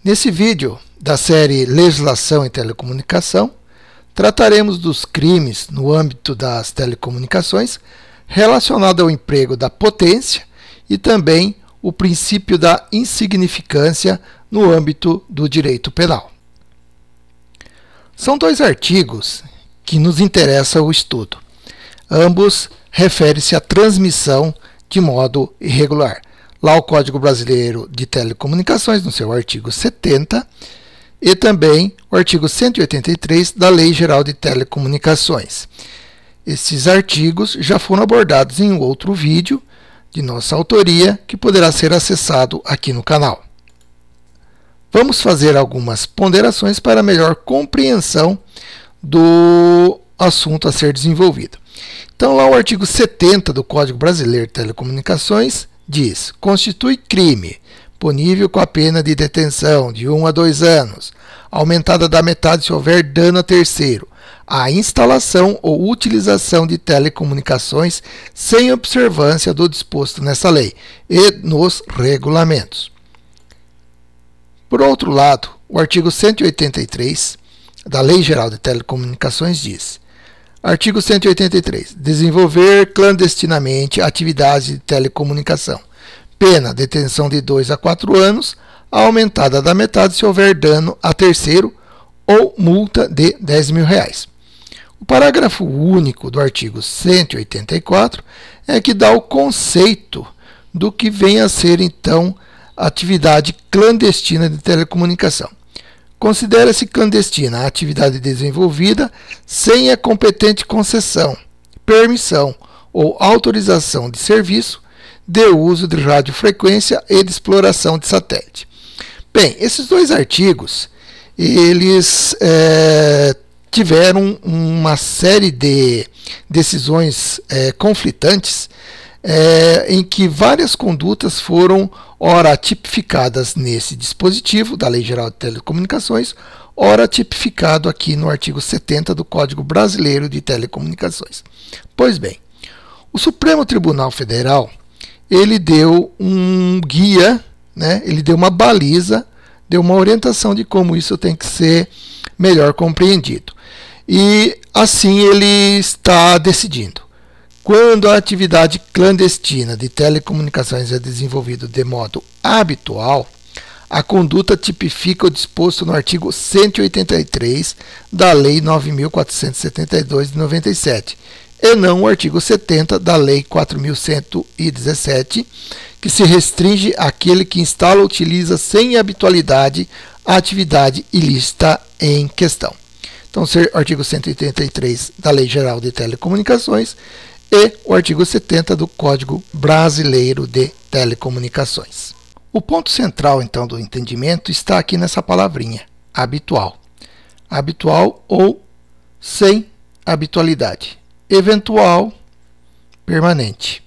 Nesse vídeo da série Legislação em Telecomunicação, trataremos dos crimes no âmbito das telecomunicações relacionado ao emprego da potência e também o princípio da insignificância no âmbito do direito penal. São dois artigos que nos interessa o estudo. Ambos referem-se à transmissão de modo irregular. Lá o Código Brasileiro de Telecomunicações, no seu artigo 70, e também o artigo 183 da Lei Geral de Telecomunicações. Esses artigos já foram abordados em outro vídeo de nossa autoria, que poderá ser acessado aqui no canal. Vamos fazer algumas ponderações para melhor compreensão do assunto a ser desenvolvido. Então, lá o artigo 70 do Código Brasileiro de Telecomunicações diz: constitui crime, punível com a pena de detenção de 1 a 2 anos, aumentada da metade se houver dano a terceiro, a instalação ou utilização de telecomunicações sem observância do disposto nessa lei e nos regulamentos. Por outro lado, o artigo 183 da Lei Geral de Telecomunicações diz: artigo 183. Desenvolver clandestinamente atividades de telecomunicação. Pena, detenção de 2 a 4 anos, aumentada da metade se houver dano a terceiro ou multa de R$10.000. O parágrafo único do artigo 184 é que dá o conceito do que vem a ser, então, atividade clandestina de telecomunicação. Considera-se clandestina a atividade desenvolvida sem a competente concessão, permissão ou autorização de serviço, de uso de radiofrequência e de exploração de satélite. Bem, esses dois artigos, eles tiveram uma série de decisões conflitantes em que várias condutas foram ora tipificadas nesse dispositivo da Lei Geral de Telecomunicações, ora tipificado aqui no artigo 70 do Código Brasileiro de Telecomunicações. Pois bem, o Supremo Tribunal Federal, ele deu um guia, né? Ele deu uma baliza, deu uma orientação de como isso tem que ser melhor compreendido. E assim ele está decidindo. Quando a atividade clandestina de telecomunicações é desenvolvida de modo habitual, a conduta tipifica o disposto no artigo 183 da Lei 9.472 de 97, e não o artigo 70 da Lei 4.117, que se restringe àquele que instala ou utiliza sem habitualidade a atividade ilícita em questão. Então, o artigo 183 da Lei Geral de Telecomunicações e o artigo 70 do Código Brasileiro de Telecomunicações. O ponto central, então, do entendimento está aqui nessa palavrinha, habitual. Habitual ou sem habitualidade. Eventual, permanente.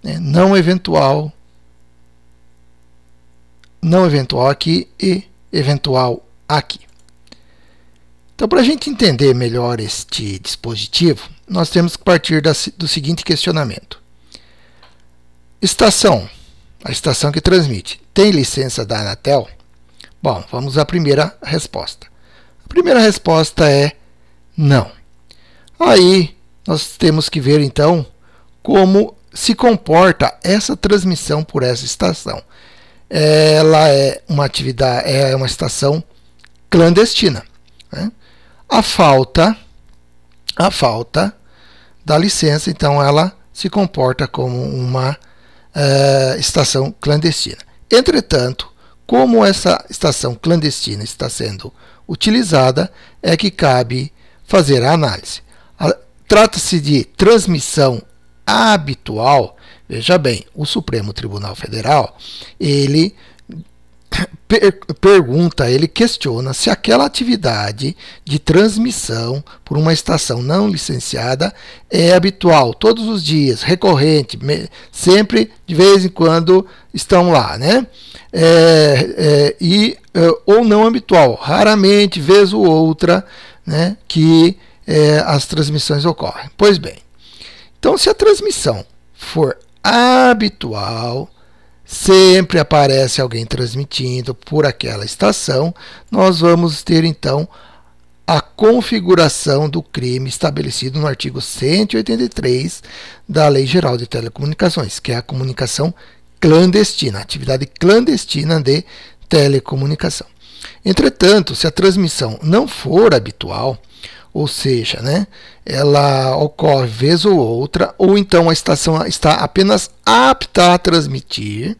Não eventual aqui e eventual aqui. Então, para a gente entender melhor este dispositivo, nós temos que partir do seguinte questionamento. Estação, a estação que transmite, tem licença da Anatel? Bom, vamos à primeira resposta. A primeira resposta é não. Aí, nós temos que ver, então, como se comporta essa transmissão por essa estação. Ela é uma atividade, é uma estação clandestina, né? A falta da licença, então, ela se comporta como uma estação clandestina. Entretanto, como essa estação clandestina está sendo utilizada, é que cabe fazer a análise. Trata-se de transmissão habitual. Veja bem, o Supremo Tribunal Federal, ele pergunta, ele questiona se aquela atividade de transmissão por uma estação não licenciada é habitual, todos os dias, recorrente, sempre, de vez em quando, estão lá, né? Ou não habitual, raramente, vez ou outra, né, que as transmissões ocorrem. Pois bem, então, se a transmissão for habitual, sempre aparece alguém transmitindo por aquela estação, nós vamos ter então a configuração do crime estabelecido no artigo 183 da Lei Geral de Telecomunicações, que é a comunicação clandestina, a atividade clandestina de telecomunicação. Entretanto, se a transmissão não for habitual, ou seja, ela ocorre vez ou outra, ou então a estação está apenas apta a transmitir,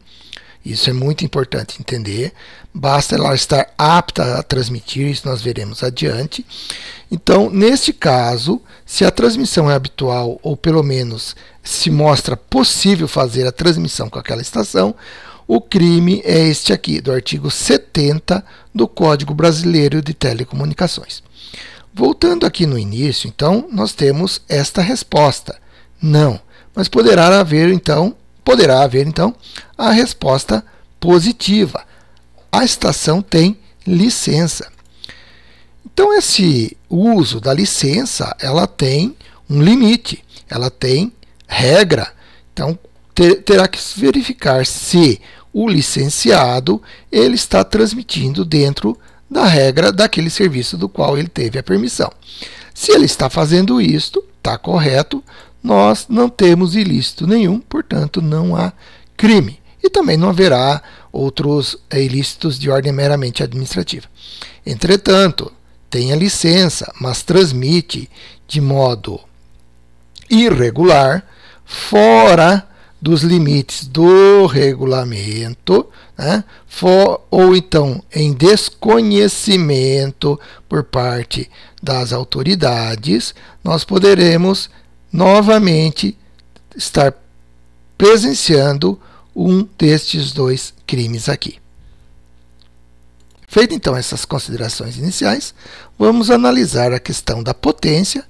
isso é muito importante entender, basta ela estar apta a transmitir, isso nós veremos adiante. Então, neste caso, se a transmissão é habitual, ou pelo menos se mostra possível fazer a transmissão com aquela estação, o crime é este aqui, do artigo 70 do Código Brasileiro de Telecomunicações. Voltando aqui no início, então, nós temos esta resposta. Não, mas poderá haver, então, a resposta positiva. A estação tem licença. Então, esse uso da licença, ela tem um limite, ela tem regra. Então, terá que verificar se o licenciado ele está transmitindo dentro da regra daquele serviço do qual ele teve a permissão. Se ele está fazendo isto, está correto, nós não temos ilícito nenhum, portanto não há crime. E também não haverá outros ilícitos de ordem meramente administrativa. Entretanto, tem a licença, mas transmite de modo irregular, fora dos limites do regulamento, ou então em desconhecimento por parte das autoridades, nós poderemos novamente estar presenciando um destes dois crimes aqui. Feito então essas considerações iniciais, vamos analisar a questão da potência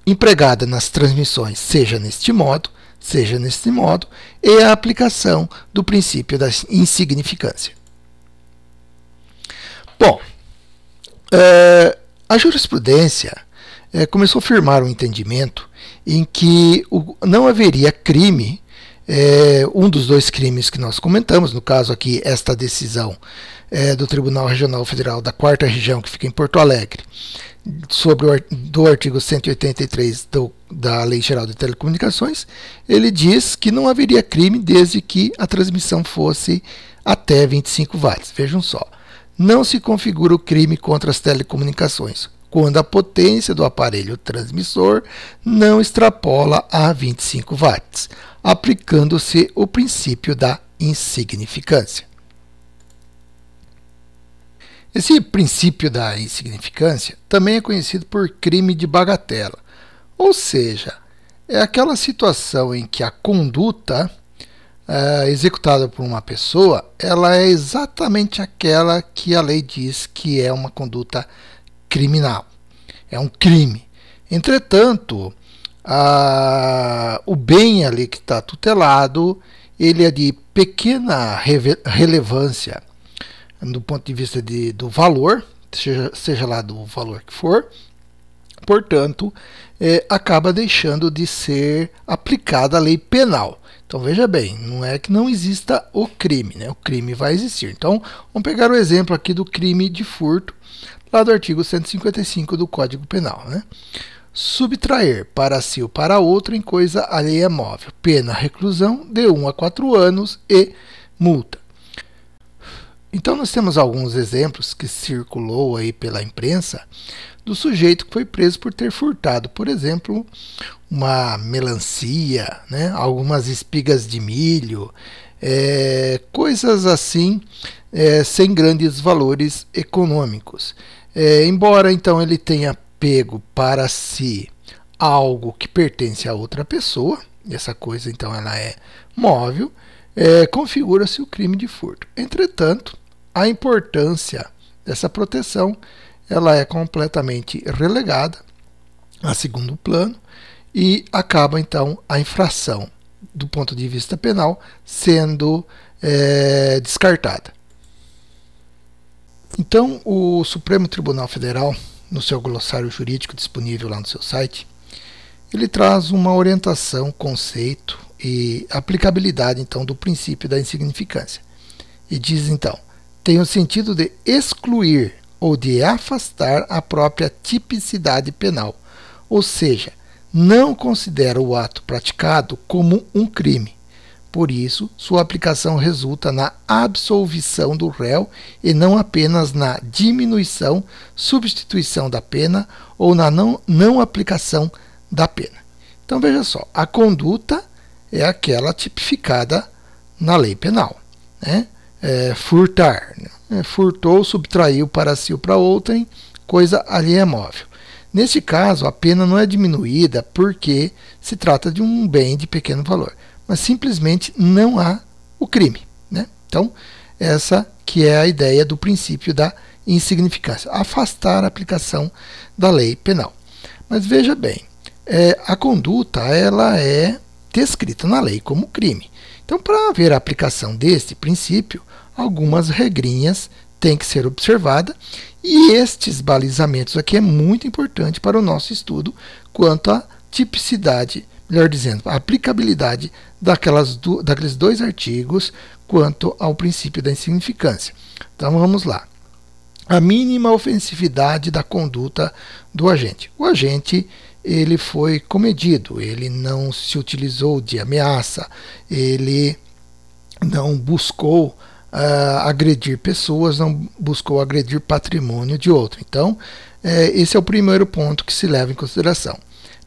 empregada nas transmissões, seja neste modo, e a aplicação do princípio da insignificância. Bom, a jurisprudência começou a firmar um entendimento em que não haveria crime, um dos dois crimes que nós comentamos, no caso aqui, esta decisão do Tribunal Regional Federal da 4ª Região, que fica em Porto Alegre, do artigo 183 da Lei Geral de Telecomunicações, ele diz que não haveria crime desde que a transmissão fosse até 25 watts. Vejam só, não se configura o crime contra as telecomunicações quando a potência do aparelho transmissor não extrapola a 25 watts, aplicando-se o princípio da insignificância. Esse princípio da insignificância também é conhecido por crime de bagatela, ou seja, é aquela situação em que a conduta executada por uma pessoa, ela é exatamente aquela que a lei diz que é uma conduta criminal, é um crime. Entretanto, o bem ali que está tutelado, ele é de pequena relevância do ponto de vista do valor, seja lá do valor que for, portanto, acaba deixando de ser aplicada a lei penal. Então, veja bem, não é que não exista o crime, o crime vai existir. Então, vamos pegar o exemplo aqui do crime de furto, lá do artigo 155 do Código Penal. Subtrair para si ou para outro em coisa alheia móvel, pena reclusão de 1 a 4 anos e multa. Então, nós temos alguns exemplos que circulou aí pela imprensa do sujeito que foi preso por ter furtado, por exemplo, uma melancia, algumas espigas de milho, coisas assim, sem grandes valores econômicos. Embora, então, ele tenha pego para si algo que pertence a outra pessoa, essa coisa, então, ela é móvel, configura-se o crime de furto. Entretanto, a importância dessa proteção ela é completamente relegada a segundo plano e acaba então a infração do ponto de vista penal sendo descartada. Então, o Supremo Tribunal Federal, no seu glossário jurídico disponível lá no seu site, ele traz uma orientação, conceito e aplicabilidade então do princípio da insignificância. E diz então, tem o sentido de excluir ou de afastar a própria tipicidade penal, ou seja, não considera o ato praticado como um crime. Por isso, sua aplicação resulta na absolvição do réu e não apenas na diminuição, substituição da pena ou na não aplicação da pena. Então veja só, a conduta é aquela tipificada na lei penal, né? Furtar, né? Furtou, subtraiu para si ou para outrem, coisa alheia móvel. Neste caso, a pena não é diminuída porque se trata de um bem de pequeno valor, mas simplesmente não há o crime, né? Então, essa que é a ideia do princípio da insignificância, afastar a aplicação da lei penal. Mas veja bem, a conduta ela é descrita na lei como crime. Então, para haver a aplicação deste princípio, algumas regrinhas têm que ser observadas e estes balizamentos aqui é muito importante para o nosso estudo quanto à tipicidade, melhor dizendo, a aplicabilidade daqueles dois artigos quanto ao princípio da insignificância. Então vamos lá. A mínima ofensividade da conduta do agente. O agente ele foi comedido, ele não se utilizou de ameaça, ele não buscou agredir pessoas, não buscou agredir patrimônio de outro. Então, esse é o primeiro ponto que se leva em consideração.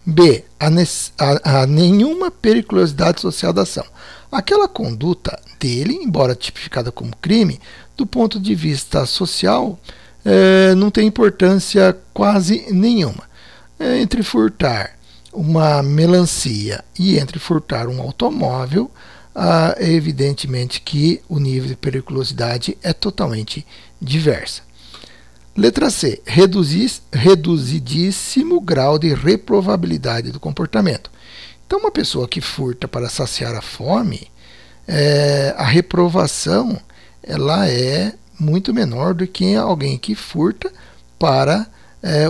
B. A nenhuma periculosidade social da ação. Aquela conduta dele, embora tipificada como crime, do ponto de vista social, não tem importância quase nenhuma. Entre furtar uma melancia e entre furtar um automóvel, é evidentemente que o nível de periculosidade é totalmente diversa. Letra C. Reduzidíssimo grau de reprovabilidade do comportamento. Então, uma pessoa que furta para saciar a fome, a reprovação ela é muito menor do que alguém que furta para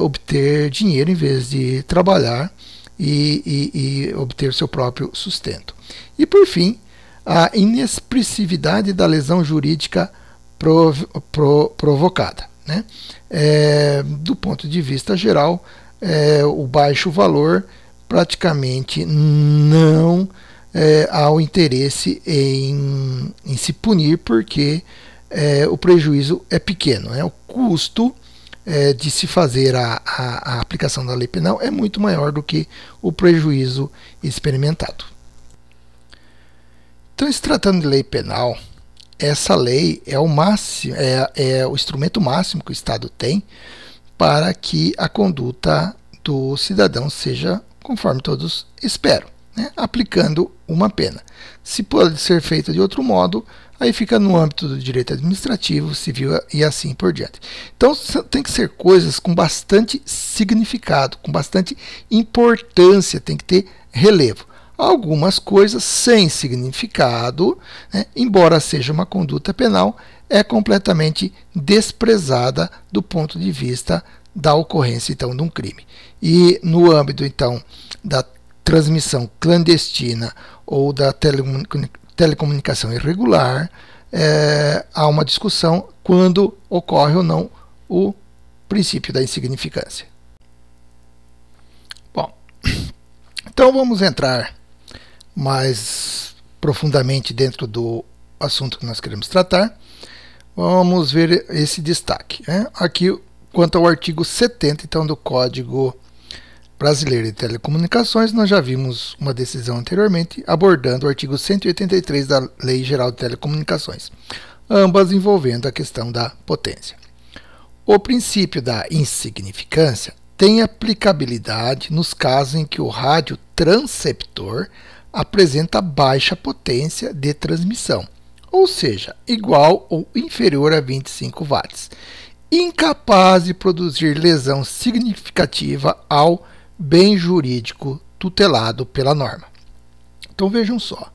obter dinheiro em vez de trabalhar e obter seu próprio sustento. E, por fim, a inexpressividade da lesão jurídica provocada, né? Do ponto de vista geral, o baixo valor praticamente não há o interesse em se punir porque o prejuízo é pequeno, né? O custo de se fazer a aplicação da lei penal é muito maior do que o prejuízo experimentado. Então, se tratando de lei penal, essa lei é o máximo, é o instrumento máximo que o Estado tem para que a conduta do cidadão seja conforme todos esperam, né? Aplicando uma pena. Se pode ser feito de outro modo, aí fica no âmbito do direito administrativo, civil e assim por diante. Então, tem que ser coisas com bastante significado, com bastante importância, tem que ter relevo. Algumas coisas sem significado, né, embora seja uma conduta penal, é completamente desprezada do ponto de vista da ocorrência então de um crime. E no âmbito então da transmissão clandestina ou da telecomunicação irregular, há uma discussão quando ocorre ou não o princípio da insignificância. Bom, então vamos entrar mais profundamente dentro do assunto que nós queremos tratar. Vamos ver esse destaque, né? Aqui, quanto ao artigo 70 então, do Código Brasileiro de Telecomunicações, nós já vimos uma decisão anteriormente abordando o artigo 183 da Lei Geral de Telecomunicações, ambas envolvendo a questão da potência. O princípio da insignificância tem aplicabilidade nos casos em que o rádio transceptor apresenta baixa potência de transmissão, ou seja, igual ou inferior a 25 watts, incapaz de produzir lesão significativa ao bem jurídico tutelado pela norma. Então vejam só,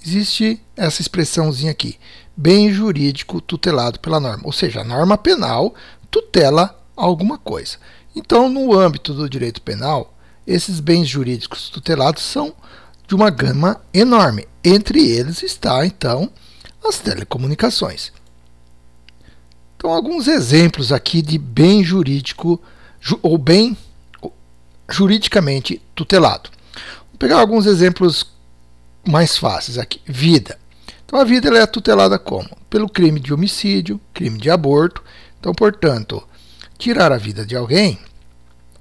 existe essa expressãozinha aqui, bem jurídico tutelado pela norma, ou seja, a norma penal tutela alguma coisa. Então, no âmbito do direito penal, esses bens jurídicos tutelados são de uma gama enorme. Entre eles está, então, as telecomunicações. Então, alguns exemplos aqui de bem jurídico ou bem juridicamente tutelado. Vou pegar alguns exemplos mais fáceis aqui. Vida. Então, a vida ela é tutelada como? Pelo crime de homicídio, crime de aborto. Então, portanto, tirar a vida de alguém,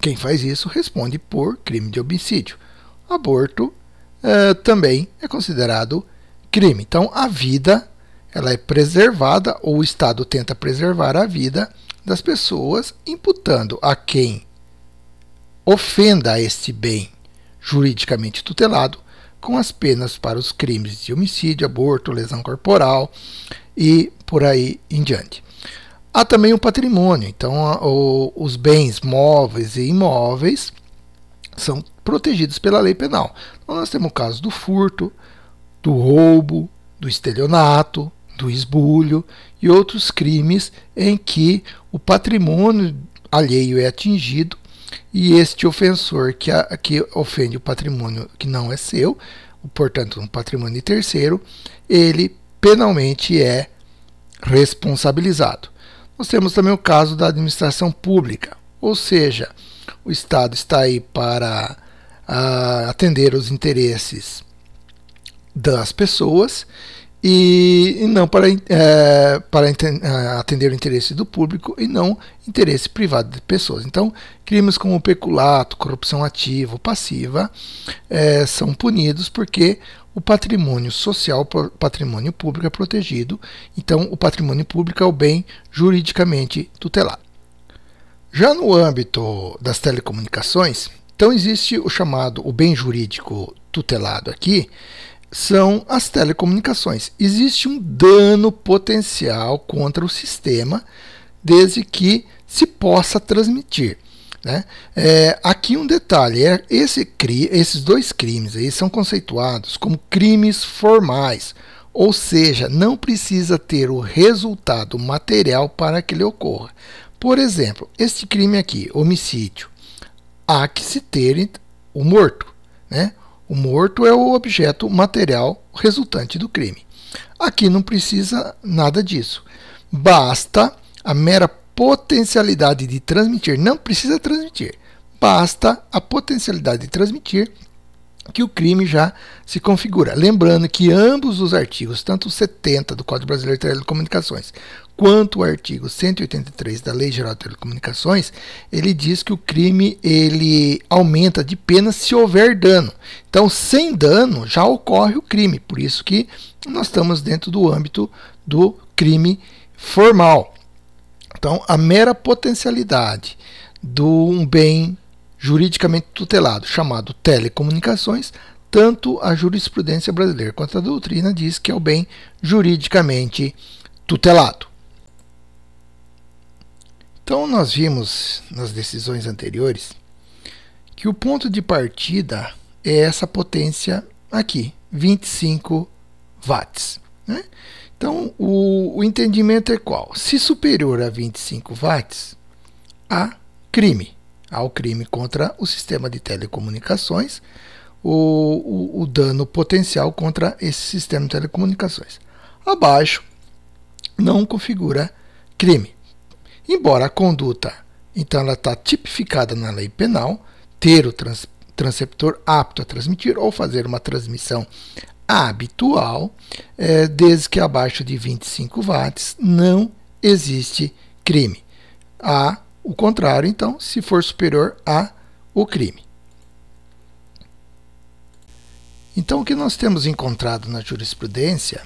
quem faz isso responde por crime de homicídio. Aborto também é considerado crime. Então, a vida ela é preservada, ou o Estado tenta preservar a vida das pessoas, imputando a quem ofenda este bem juridicamente tutelado com as penas para os crimes de homicídio, aborto, lesão corporal e por aí em diante. Há também o patrimônio. Então, os bens móveis e imóveis são protegidos pela lei penal. Então, nós temos o caso do furto, do roubo, do estelionato, do esbulho e outros crimes em que o patrimônio alheio é atingido e este ofensor que ofende o patrimônio que não é seu, portanto um patrimônio de terceiro, ele penalmente é responsabilizado. Nós temos também o caso da administração pública, ou seja, o Estado está aí para atender os interesses das pessoas e não para atender o interesse do público e não interesse privado de pessoas. Então, crimes como peculato, corrupção ativa ou passiva são punidos porque o patrimônio social, o patrimônio público é protegido. Então, o patrimônio público é o bem juridicamente tutelado. Já no âmbito das telecomunicações, então existe o bem jurídico tutelado aqui, são as telecomunicações. Existe um dano potencial contra o sistema, desde que se possa transmitir. Né? Aqui um detalhe, esses dois crimes aí são conceituados como crimes formais, ou seja, não precisa ter o resultado material para que ele ocorra. Por exemplo, este crime aqui, homicídio, há que se ter o morto, né? O morto é o objeto material resultante do crime. Aqui não precisa nada disso. Basta a mera potencialidade de transmitir. Não precisa transmitir. Basta a potencialidade de transmitir que o crime já se configura. Lembrando que ambos os artigos, tanto o 70 do Código Brasileiro de Telecomunicações quanto o artigo 183 da Lei Geral de Telecomunicações, ele diz que o crime ele aumenta de pena se houver dano. Então, sem dano já ocorre o crime. Por isso que nós estamos dentro do âmbito do crime formal. Então, a mera potencialidade de um bem juridicamente tutelado, chamado telecomunicações, tanto a jurisprudência brasileira quanto a doutrina diz que é o bem juridicamente tutelado. Então, nós vimos nas decisões anteriores que o ponto de partida é essa potência aqui, 25 watts. Né? Então, o entendimento é qual? Se superior a 25 watts, há crime. Há o crime contra o sistema de telecomunicações, o dano potencial contra esse sistema de telecomunicações. Abaixo, não configura crime. Embora a conduta, então, ela está tipificada na lei penal, ter o transceptor apto a transmitir ou fazer uma transmissão habitual, desde que abaixo de 25 watts não existe crime. Há o contrário, então, se for superior a o crime. Então, o que nós temos encontrado na jurisprudência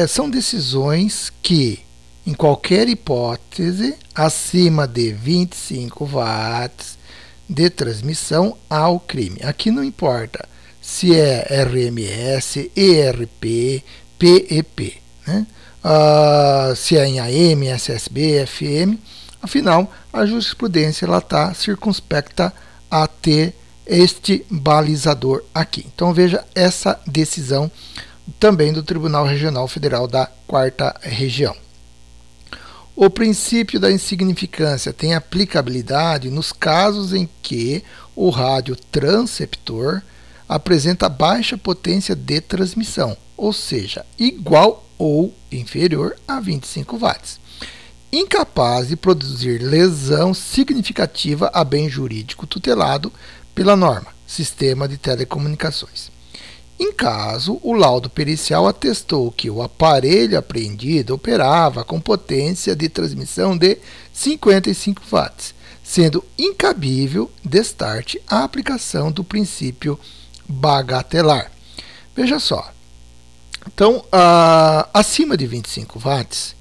são decisões que, em qualquer hipótese, acima de 25 watts de transmissão ao crime. Aqui não importa se é RMS, ERP, PEP, né? Se é em AM, SSB, FM. Afinal, a jurisprudência está circunspecta a ter este balizador aqui. Então veja essa decisão também do Tribunal Regional Federal da 4ª Região. O princípio da insignificância tem aplicabilidade nos casos em que o radiotransceptor apresenta baixa potência de transmissão, ou seja, igual ou inferior a 25 watts, incapaz de produzir lesão significativa a bem jurídico tutelado pela norma, Sistema de Telecomunicações. Em caso, o laudo pericial atestou que o aparelho apreendido operava com potência de transmissão de 55 watts, sendo incabível destarte a aplicação do princípio bagatelar. Veja só. Então, acima de 25 watts,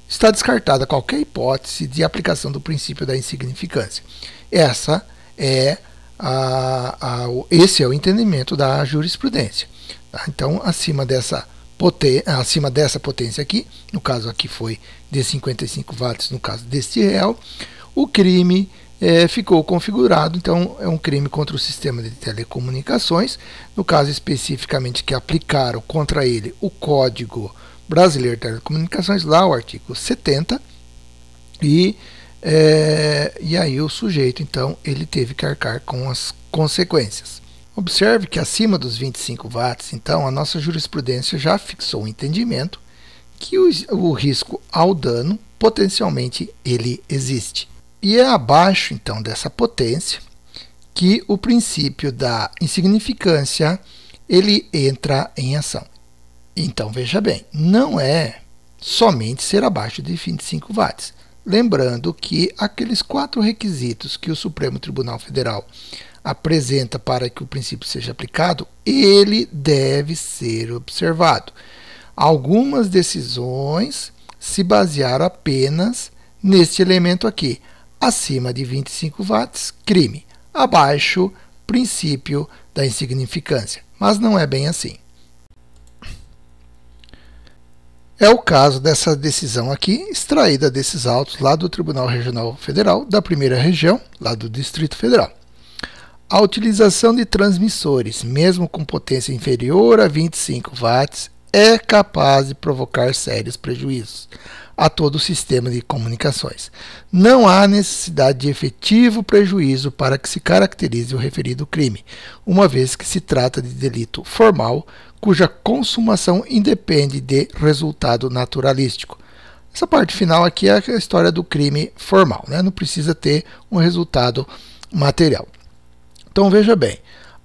está descartada qualquer hipótese de aplicação do princípio da insignificância. Esse é o entendimento da jurisprudência. Tá? Então, acima dessa potência aqui, no caso aqui foi de 55 watts, no caso deste réu, o crime ficou configurado. Então, é um crime contra o sistema de telecomunicações, no caso especificamente que aplicaram contra ele o Código Brasileiro de Telecomunicações, lá o artigo 70, e aí o sujeito, então, ele teve que arcar com as consequências. Observe que acima dos 25 watts, então, a nossa jurisprudência já fixou o entendimento que o risco ao dano, potencialmente, ele existe. E é abaixo, então, dessa potência que o princípio da insignificância ele entra em ação. Então, veja bem, não é somente ser abaixo de 25 watts. Lembrando que aqueles 4 requisitos que o Supremo Tribunal Federal apresenta para que o princípio seja aplicado, ele deve ser observado. Algumas decisões se basearam apenas neste elemento aqui. Acima de 25 watts, crime. Abaixo, princípio da insignificância. Mas não é bem assim. É o caso dessa decisão aqui, extraída desses autos lá do Tribunal Regional Federal, da primeira região, lá do Distrito Federal. A utilização de transmissores, mesmo com potência inferior a 25 watts, é capaz de provocar sérios prejuízos a todo o sistema de comunicações. Não há necessidade de efetivo prejuízo para que se caracterize o referido crime, uma vez que se trata de delito formal, cuja consumação independe de resultado naturalístico. Essa parte final aqui é a história do crime formal, né? Não precisa ter um resultado material. Então veja bem,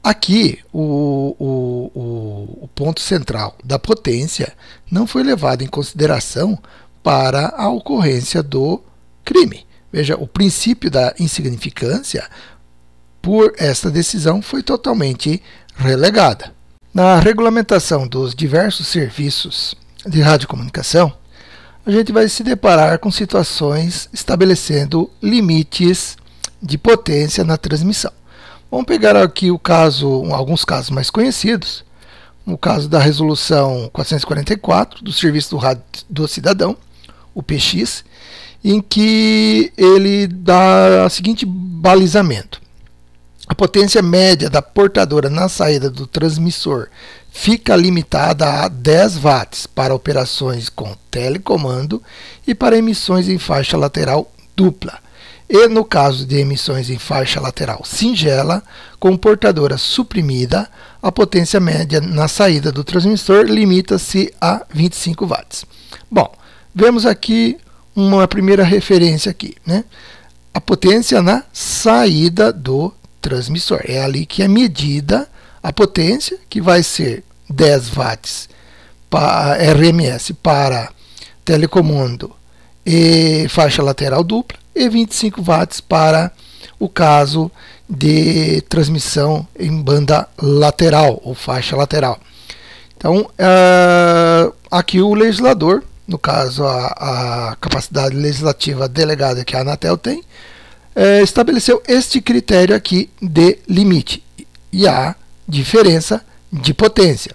aqui o ponto central da potência não foi levado em consideração para a ocorrência do crime. Veja, o princípio da insignificância, por esta decisão, foi totalmente relegada. Na regulamentação dos diversos serviços de radiocomunicação, a gente vai se deparar com situações estabelecendo limites de potência na transmissão. Vamos pegar aqui alguns casos mais conhecidos. O caso da Resolução 444 do Serviço do Rádio do Cidadão, o PX, em que ele dá o seguinte balizamento. A potência média da portadora na saída do transmissor fica limitada a 10 watts para operações com telecomando e para emissões em faixa lateral dupla. E no caso de emissões em faixa lateral singela, com portadora suprimida, a potência média na saída do transmissor limita-se a 25 watts. Bom, vemos aqui uma primeira referência aqui, né? A potência na saída do transmissor. É ali que é medida a potência, que vai ser 10 watts para RMS para telecomando e faixa lateral dupla, e 25 watts para o caso de transmissão em banda lateral ou faixa lateral. Então, aqui o legislador, no caso a capacidade legislativa delegada que a Anatel tem, estabeleceu este critério aqui de limite e a diferença de potência.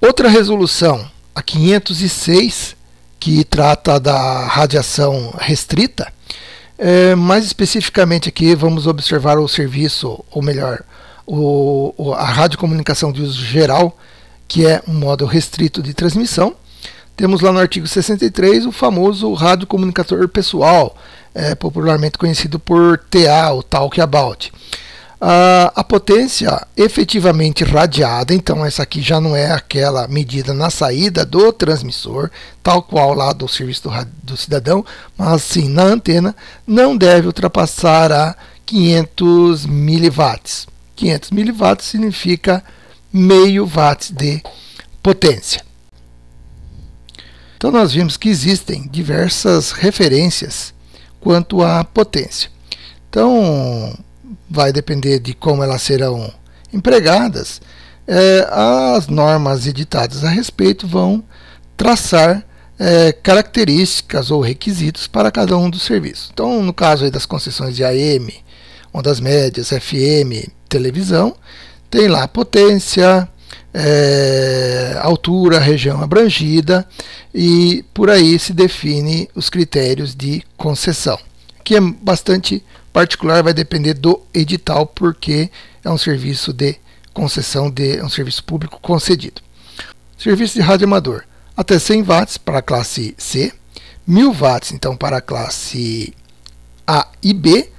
Outra resolução, a 506, que trata da radiação restrita, mais especificamente aqui vamos observar o serviço, ou melhor, a radiocomunicação de uso geral, que é um modo restrito de transmissão. Temos lá no artigo 63 o famoso radiocomunicador pessoal, popularmente conhecido por TA, o Talk About. A potência efetivamente radiada, então essa aqui já não é aquela medida na saída do transmissor, tal qual lá do serviço do cidadão, mas sim na antena, não deve ultrapassar a 500 miliwatts. 500 miliwatts significa meio watts de potência. Então nós vimos que existem diversas referências quanto à potência. Então vai depender de como elas serão empregadas. As normas editadas a respeito vão traçar características ou requisitos para cada um dos serviços. Então, no caso aí das concessões de AM, ondas médias, FM, televisão, tem lá potência, altura, região abrangida, e por aí se define os critérios de concessão, que é bastante particular, vai depender do edital, porque é um serviço de concessão, um serviço público concedido. Serviço de rádio amador, até 100 watts para a classe C, 1000 watts então para a classe A e B.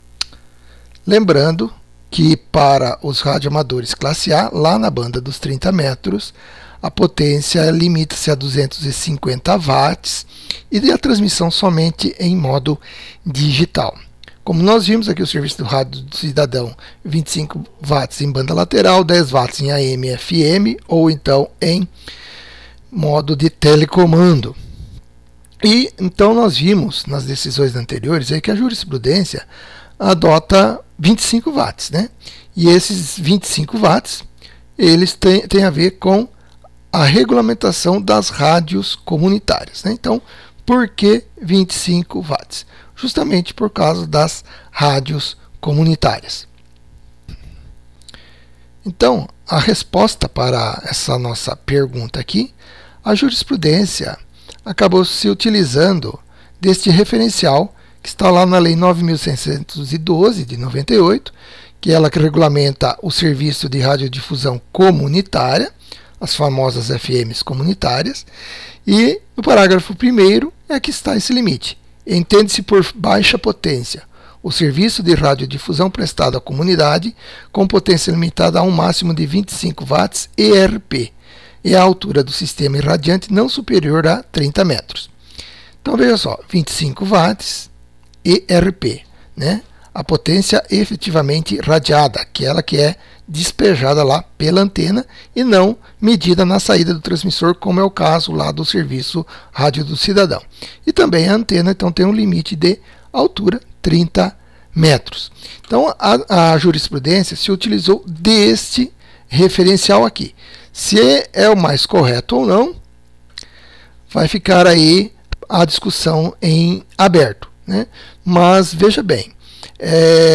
Lembrando que para os radioamadores classe A, lá na banda dos 30 metros, a potência limita-se a 250 watts e a transmissão somente em modo digital. Como nós vimos aqui, o serviço do rádio do cidadão, 25 watts em banda lateral, 10 watts em AM e FM, ou então em modo de telecomando. E então nós vimos nas decisões anteriores aí que a jurisprudência adota 25 watts, né? E esses 25 watts, eles têm a ver com a regulamentação das rádios comunitárias, né? Então, por que 25 watts? Justamente por causa das rádios comunitárias. Então, a resposta para essa nossa pergunta aqui, a jurisprudência acabou se utilizando deste referencial que está lá na Lei 9.612 de 98, que é ela que regulamenta o serviço de radiodifusão comunitária, as famosas FMs comunitárias, e no parágrafo 1º é que está esse limite. Entende-se por baixa potência o serviço de radiodifusão prestado à comunidade com potência limitada a um máximo de 25 watts ERP e a altura do sistema irradiante não superior a 30 metros. Então veja só, 25 watts ERP, né? A potência efetivamente radiada, aquela que é despejada lá pela antena e não medida na saída do transmissor, como é o caso lá do serviço rádio do cidadão. E também a antena então tem um limite de altura 30 metros. Então a jurisprudência se utilizou deste referencial aqui. Se é o mais correto ou não, vai ficar aí a discussão em aberto, né? Mas veja bem,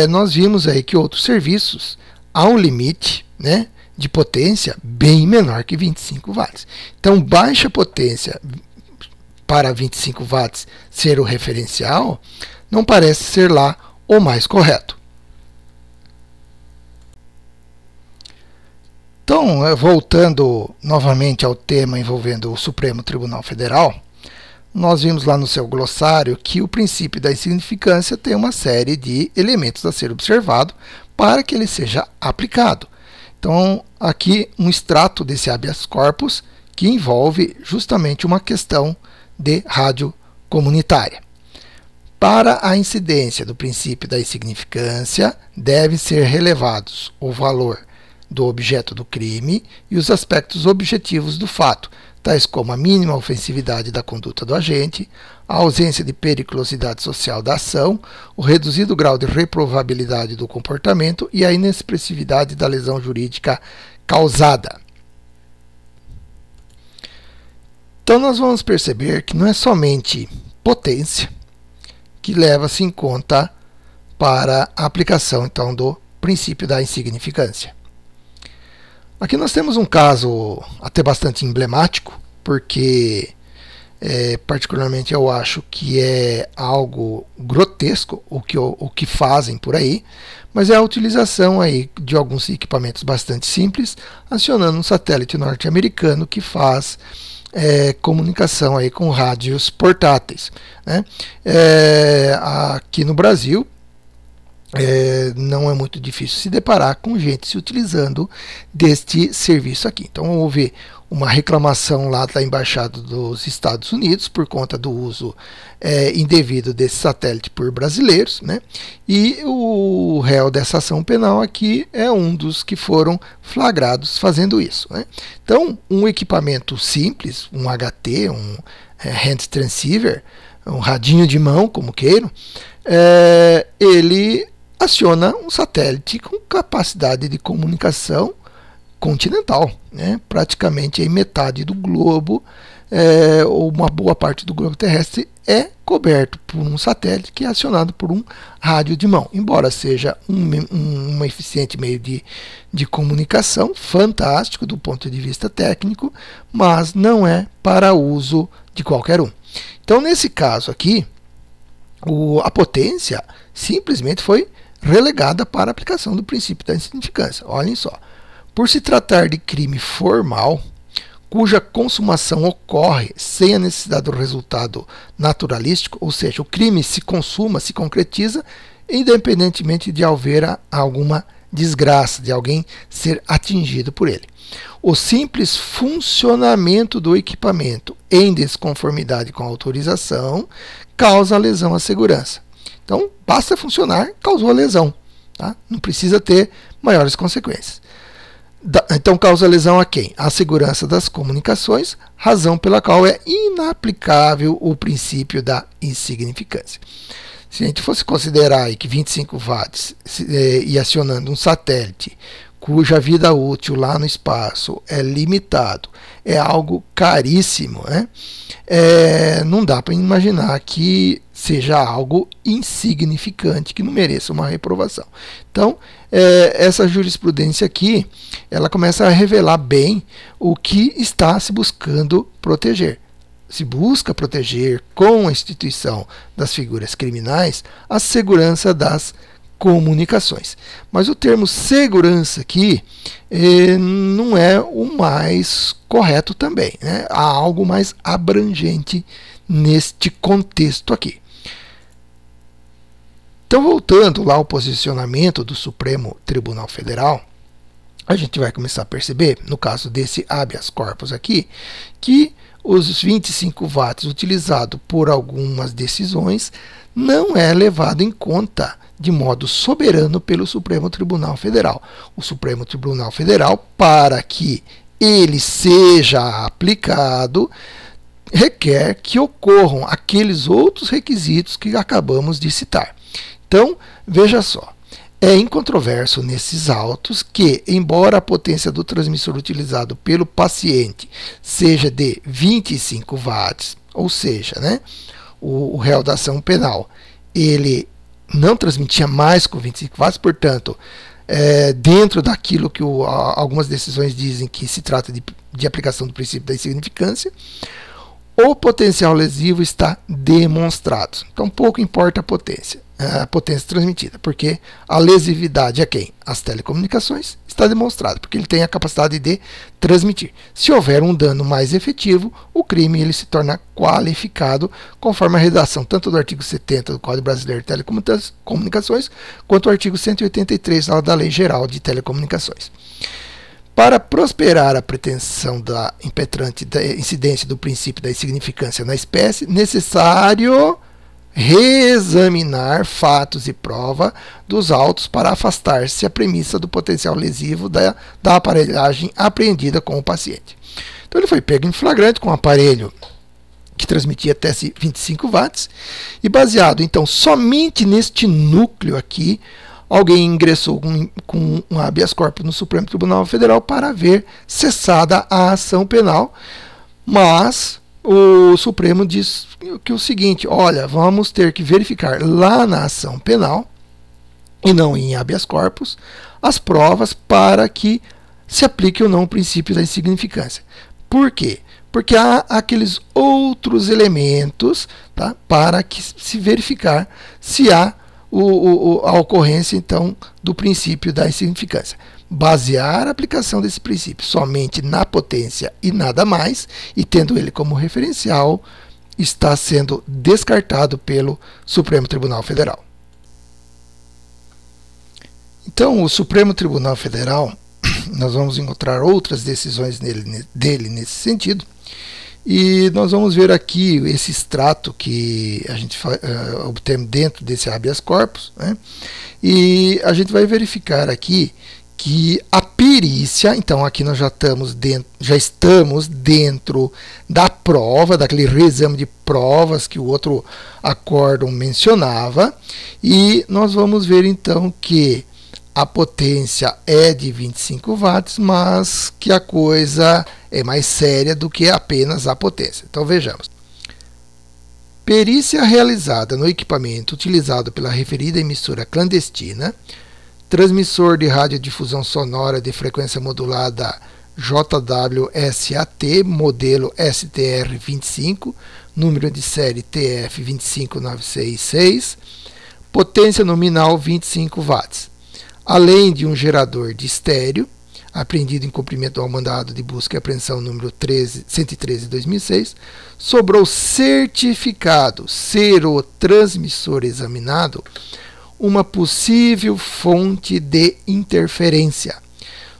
nós vimos aí que outros serviços há um limite, né, de potência bem menor que 25 watts. Então, baixa potência para 25 watts ser o referencial não parece ser lá o mais correto. Então, voltando novamente ao tema envolvendo o Supremo Tribunal Federal, nós vimos lá no seu glossário que o princípio da insignificância tem uma série de elementos a ser observado para que ele seja aplicado. Então, aqui um extrato desse habeas corpus que envolve justamente uma questão de rádio comunitária. Para a incidência do princípio da insignificância, devem ser relevados o valor do objeto do crime e os aspectos objetivos do fato, tais como a mínima ofensividade da conduta do agente, a ausência de periculosidade social da ação, o reduzido grau de reprovabilidade do comportamento e a inexpressividade da lesão jurídica causada. Então nós vamos perceber que não é somente potência que leva-se em conta para a aplicação então do princípio da insignificância. Aqui nós temos um caso até bastante emblemático, porque particularmente eu acho que é algo grotesco o que fazem por aí, mas é a utilização aí de alguns equipamentos bastante simples, acionando um satélite norte-americano que faz comunicação aí com rádios portáteis, né? Aqui no Brasil, não é muito difícil se deparar com gente se utilizando deste serviço aqui. Então houve uma reclamação lá da Embaixada dos Estados Unidos por conta do uso indevido desse satélite por brasileiros, né? E o réu dessa ação penal aqui é um dos que foram flagrados fazendo isso, né? Então, um equipamento simples, um HT, um hand transceiver, um radinho de mão, como queiram, ele aciona um satélite com capacidade de comunicação continental, né? Praticamente aí metade do globo, ou uma boa parte do globo terrestre é coberto por um satélite que é acionado por um rádio de mão, embora seja um eficiente meio de comunicação, fantástico do ponto de vista técnico, mas não é para uso de qualquer um. Então, nesse caso aqui, a potência simplesmente foi relegada para a aplicação do princípio da insignificância. Olhem só. Por se tratar de crime formal, cuja consumação ocorre sem a necessidade do resultado naturalístico, ou seja, o crime se consuma, se concretiza, independentemente de haver alguma desgraça, de alguém ser atingido por ele. O simples funcionamento do equipamento em desconformidade com a autorização causa lesão à segurança. Então, basta funcionar, causou a lesão. Tá? Não precisa ter maiores consequências. Então, causa lesão a quem? A segurança das comunicações, razão pela qual é inaplicável o princípio da insignificância. Se a gente fosse considerar aí que 25 watts e acionando um satélite cuja vida útil lá no espaço é limitado, é algo caríssimo, né? Não dá para imaginar que seja algo insignificante, que não mereça uma reprovação. Então, essa jurisprudência aqui, ela começa a revelar bem o que está se buscando proteger. Se busca proteger, com a instituição das figuras criminais, a segurança das comunicações. Mas o termo segurança aqui não é o mais correto também, né? Há algo mais abrangente neste contexto aqui. Então, voltando lá ao posicionamento do Supremo Tribunal Federal, a gente vai começar a perceber, no caso desse habeas corpus aqui, que os 25 watts utilizado por algumas decisões não é levado em conta de modo soberano pelo Supremo Tribunal Federal. O Supremo Tribunal Federal, para que ele seja aplicado, requer que ocorram aqueles outros requisitos que acabamos de citar. Então, veja só, é incontroverso nesses autos que, embora a potência do transmissor utilizado pelo paciente seja de 25 watts, ou seja, né, o réu da ação penal, ele não transmitia mais com 25 watts, portanto, dentro daquilo que algumas decisões dizem que se trata de aplicação do princípio da insignificância, o potencial lesivo está demonstrado. Então, pouco importa a potência transmitida, porque a lesividade é quem? As telecomunicações, está demonstrado, porque ele tem a capacidade de transmitir. Se houver um dano mais efetivo, o crime ele se torna qualificado, conforme a redação tanto do artigo 70 do Código Brasileiro de Telecomunicações, quanto o artigo 183 da Lei Geral de Telecomunicações. Para prosperar a pretensão da impetrante da incidência do princípio da insignificância na espécie, necessário reexaminar fatos e prova dos autos para afastar-se a premissa do potencial lesivo da aparelhagem apreendida com o paciente. Então ele foi pego em flagrante com um aparelho que transmitia até 25 watts e baseado então somente neste núcleo aqui, alguém ingressou com um habeas corpus no Supremo Tribunal Federal para ver cessada a ação penal, mas o Supremo diz que o seguinte, olha, vamos ter que verificar lá na ação penal, e não em habeas corpus, as provas para que se aplique ou não o princípio da insignificância. Por quê? Porque há aqueles outros elementos, tá, para que se verificar se há a ocorrência, então, do princípio da insignificância. Basear a aplicação desse princípio somente na potência e nada mais, e tendo ele como referencial, está sendo descartado pelo Supremo Tribunal Federal. Então, o Supremo Tribunal Federal, nós vamos encontrar outras decisões dele nesse sentido, e nós vamos ver aqui esse extrato que a gente obtém dentro desse habeas corpus, né? E a gente vai verificar aqui que a perícia, então aqui nós já estamos dentro da prova, daquele reexame de provas que o outro acórdão mencionava, e nós vamos ver então que a potência é de 25 watts, mas que a coisa é mais séria do que apenas a potência. Então vejamos. Perícia realizada no equipamento utilizado pela referida emissora clandestina, transmissor de radiodifusão sonora de frequência modulada JWSAT, modelo STR-25, número de série TF25966, potência nominal 25 watts. Além de um gerador de estéreo, apreendido em cumprimento ao mandado de busca e apreensão número 113/2006, sobrou certificado ser o transmissor examinado uma possível fonte de interferência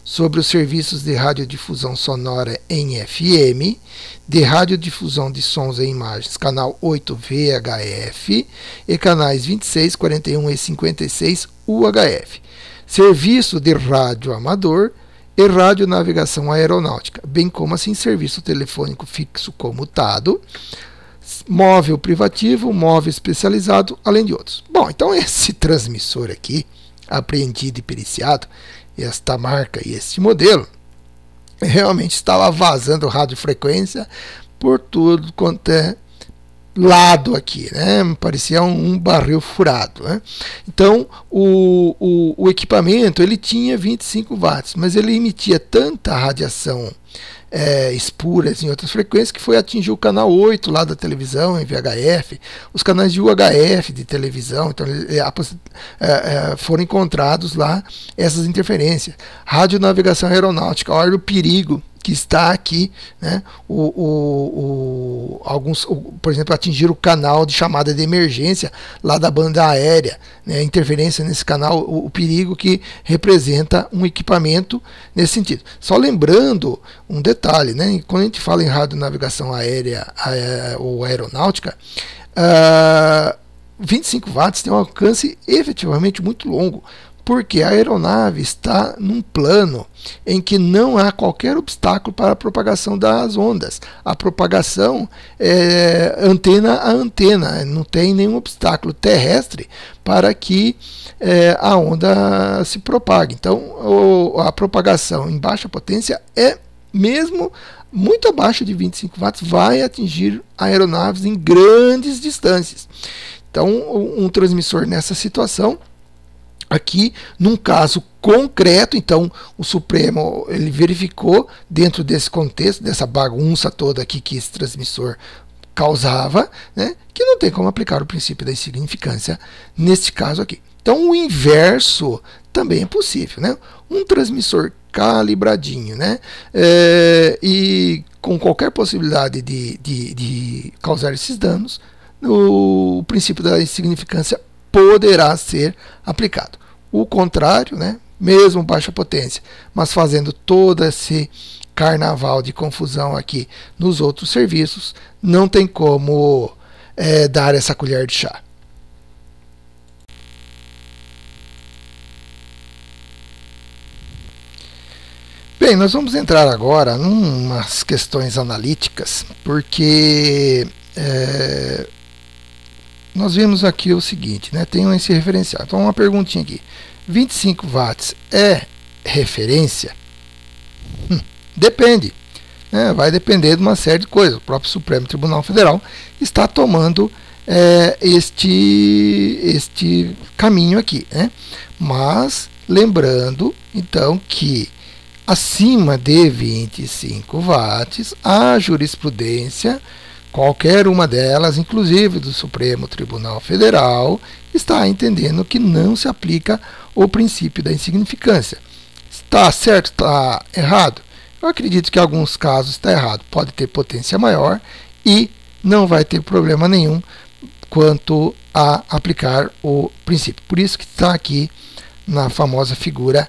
sobre os serviços de radiodifusão sonora em FM, de radiodifusão de sons e imagens, canal 8 VHF e canais 26, 41 e 56 UHF, serviço de rádio amador e radionavegação aeronáutica, bem como assim serviço telefônico fixo comutado, móvel privativo, móvel especializado, além de outros. Bom, então esse transmissor aqui, apreendido e periciado, esta marca e este modelo, realmente estava vazando radiofrequência por tudo quanto é lado aqui, né? Parecia um barril furado, né? Então o equipamento ele tinha 25 watts, mas ele emitia tanta radiação espuras em outras frequências que foi atingir o canal 8 lá da televisão em VHF, os canais de UHF de televisão, então foram encontrados lá essas interferências. Radionavegação aeronáutica, olha o perigo que está aqui, né? Por exemplo, atingir o canal de chamada de emergência lá da banda aérea, né? Interferência nesse canal, o perigo que representa um equipamento nesse sentido. Só lembrando um detalhe, né? Quando a gente fala em radionavegação aérea ou aeronáutica, 25 watts tem um alcance efetivamente muito longo, porque a aeronave está num plano em que não há qualquer obstáculo para a propagação das ondas. A propagação é antena a antena, não tem nenhum obstáculo terrestre para que a onda se propague. Então, a propagação em baixa potência mesmo muito abaixo de 25 watts, vai atingir aeronaves em grandes distâncias. Então, um transmissor nessa situação, aqui, num caso concreto, então o Supremo ele verificou dentro desse contexto, dessa bagunça toda aqui que esse transmissor causava, né, que não tem como aplicar o princípio da insignificância neste caso aqui. Então o inverso também é possível, né? Um transmissor calibradinho, né, e com qualquer possibilidade de causar esses danos, o princípio da insignificância poderá ser aplicado. O contrário, né, mesmo baixa potência, mas fazendo todo esse carnaval de confusão aqui nos outros serviços, não tem como dar essa colher de chá. Bem, nós vamos entrar agora em umas questões analíticas, porque nós vimos aqui o seguinte, né? Tem esse referencial. Então, uma perguntinha aqui. 25 watts é referência? Depende. Né? Vai depender de uma série de coisas. O próprio Supremo Tribunal Federal está tomando este caminho aqui, né? Mas, lembrando, então, que acima de 25 watts, a jurisprudência, qualquer uma delas, inclusive do Supremo Tribunal Federal, está entendendo que não se aplica o princípio da insignificância. Está certo? Está errado? Eu acredito que em alguns casos está errado. Pode ter potência maior e não vai ter problema nenhum quanto a aplicar o princípio. Por isso que está aqui na famosa figura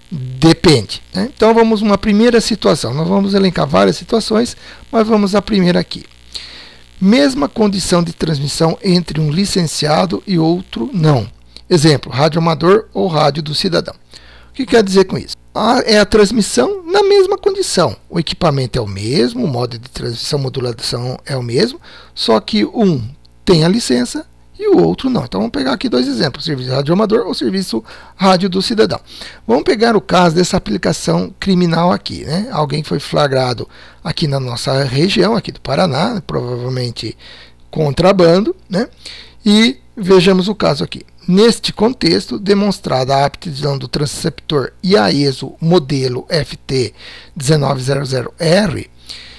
depende, né? Então vamos uma primeira situação. Nós vamos elencar várias situações, mas vamos à primeira aqui. Mesma condição de transmissão entre um licenciado e outro não. Exemplo, rádio amador ou rádio do cidadão. O que quer dizer com isso? É a transmissão na mesma condição. O equipamento é o mesmo, o modo de transmissão, modulação é o mesmo, só que um tem a licença e o outro não. Então vamos pegar aqui dois exemplos, serviço rádio amador ou serviço rádio do cidadão. Vamos pegar o caso dessa aplicação criminal aqui, né? Alguém foi flagrado aqui na nossa região, aqui do Paraná, provavelmente contrabando, né? E vejamos o caso aqui. Neste contexto, demonstrada a aptidão do transceptor IAESO modelo FT1900R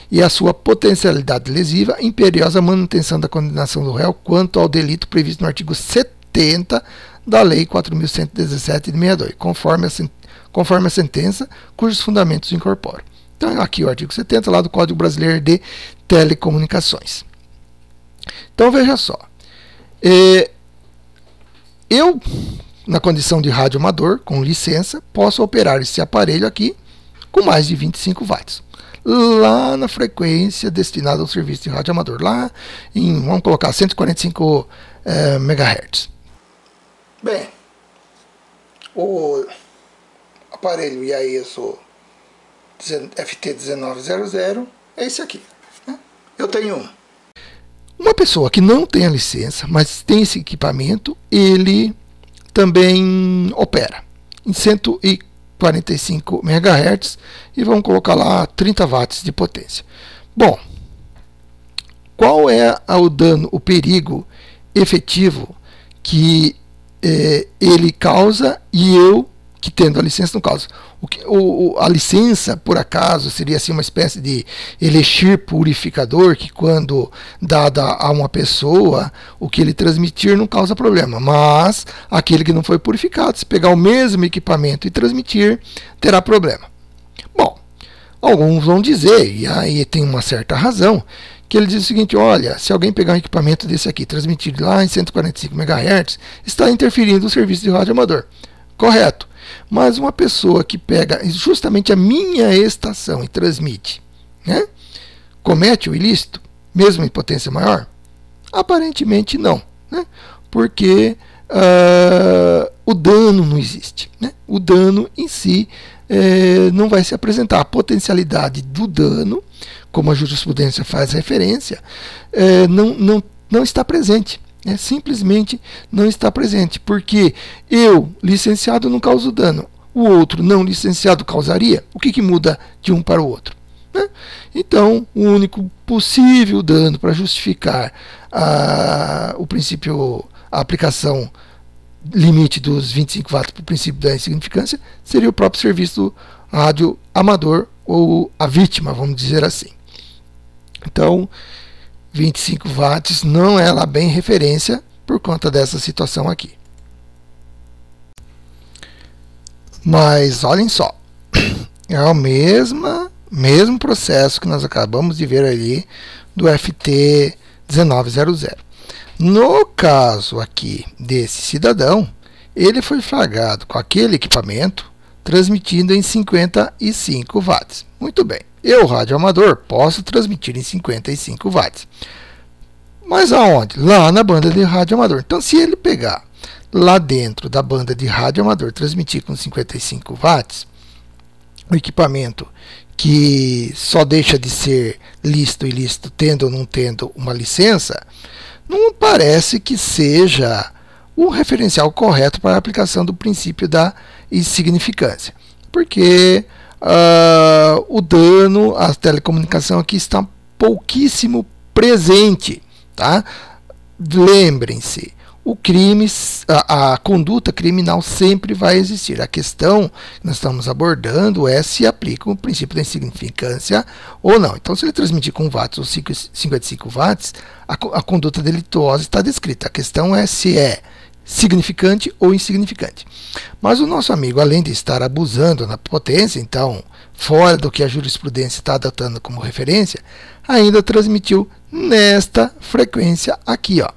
e a sua potencialidade lesiva, imperiosa manutenção da condenação do réu quanto ao delito previsto no artigo 70 da Lei 4.117 de 62, conforme a sentença, cujos fundamentos incorporam. Então, aqui o artigo 70 lá do Código Brasileiro de Telecomunicações. Então, veja só. Eu, na condição de rádio amador, com licença, posso operar esse aparelho aqui com mais de 25 watts. Lá na frequência destinada ao serviço de rádio amador, lá em, vamos colocar, 145 MHz. Bem, o aparelho IAESO FT1900 é esse aqui, né? Eu tenho um. Uma pessoa que não tem a licença, mas tem esse equipamento, ele também opera em 145 MHz e vamos colocar lá 30 watts de potência. Bom, qual é o dano, o perigo efetivo que ele causa e eu, que tendo a licença, não causa? A licença, por acaso, seria assim uma espécie de elixir purificador que, quando dada a uma pessoa, o que ele transmitir não causa problema. Mas aquele que não foi purificado, se pegar o mesmo equipamento e transmitir, terá problema. Bom, alguns vão dizer, e aí tem uma certa razão, que ele diz o seguinte: olha, se alguém pegar um equipamento desse aqui, transmitir lá em 145 MHz, está interferindo o serviço de rádio amador. Correto. Mas uma pessoa que pega justamente a minha estação e transmite, né, comete o ilícito, mesmo em potência maior? Aparentemente não, né, porque o dano não existe, né? O dano em si não vai se apresentar. A potencialidade do dano, como a jurisprudência faz referência, não está presente. Simplesmente não está presente, porque eu, licenciado, não causo dano, o outro não licenciado causaria. O que muda de um para o outro, né? Então, o único possível dano para justificar o princípio, a aplicação limite dos 25 watts para o princípio da insignificância, seria o próprio serviço rádio amador, ou a vítima, vamos dizer assim. Então, 25 watts não é lá bem referência por conta dessa situação aqui. Mas olhem só, é o mesmo processo que nós acabamos de ver ali do FT1900. No caso aqui desse cidadão, ele foi flagrado com aquele equipamento transmitindo em 55 watts. Muito bem. Eu, rádio amador, posso transmitir em 55 watts. Mas aonde? Lá na banda de rádio amador. Então, se ele pegar lá dentro da banda de rádio amador, transmitir com 55 watts, o equipamento que só deixa de ser lícito e ilícito tendo ou não tendo uma licença, não parece que seja o referencial correto para a aplicação do princípio da insignificância. Porque o dano à telecomunicação aqui está pouquíssimo presente, tá? Lembrem-se, o crime, a conduta criminal sempre vai existir. A questão que nós estamos abordando é se aplica o princípio da insignificância ou não. Então, se ele transmitir com watts ou 55 watts, a conduta delituosa está descrita. A questão é se é significante ou insignificante. Mas o nosso amigo, além de estar abusando na potência, então fora do que a jurisprudência está adotando como referência, ainda transmitiu nesta frequência aqui, ó,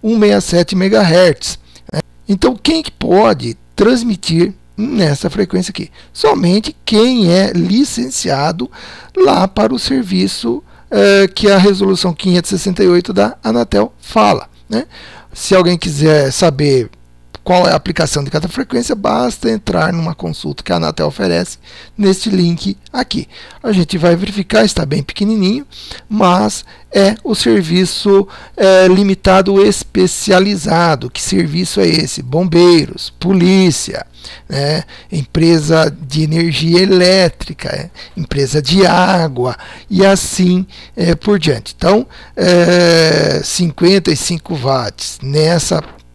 167 MHz. Né? Então, quem que pode transmitir nessa frequência aqui. Somente quem é licenciado lá para o serviço que a resolução 568 da Anatel fala, né? Se alguém quiser saber qual é a aplicação de cada frequência, basta entrar numa consulta que a Anatel oferece neste link aqui. A gente vai verificar, está bem pequenininho, mas é o serviço limitado especializado. Que serviço é esse? Bombeiros, polícia, né? Empresa de energia elétrica, empresa de água e assim por diante. Então, 55 watts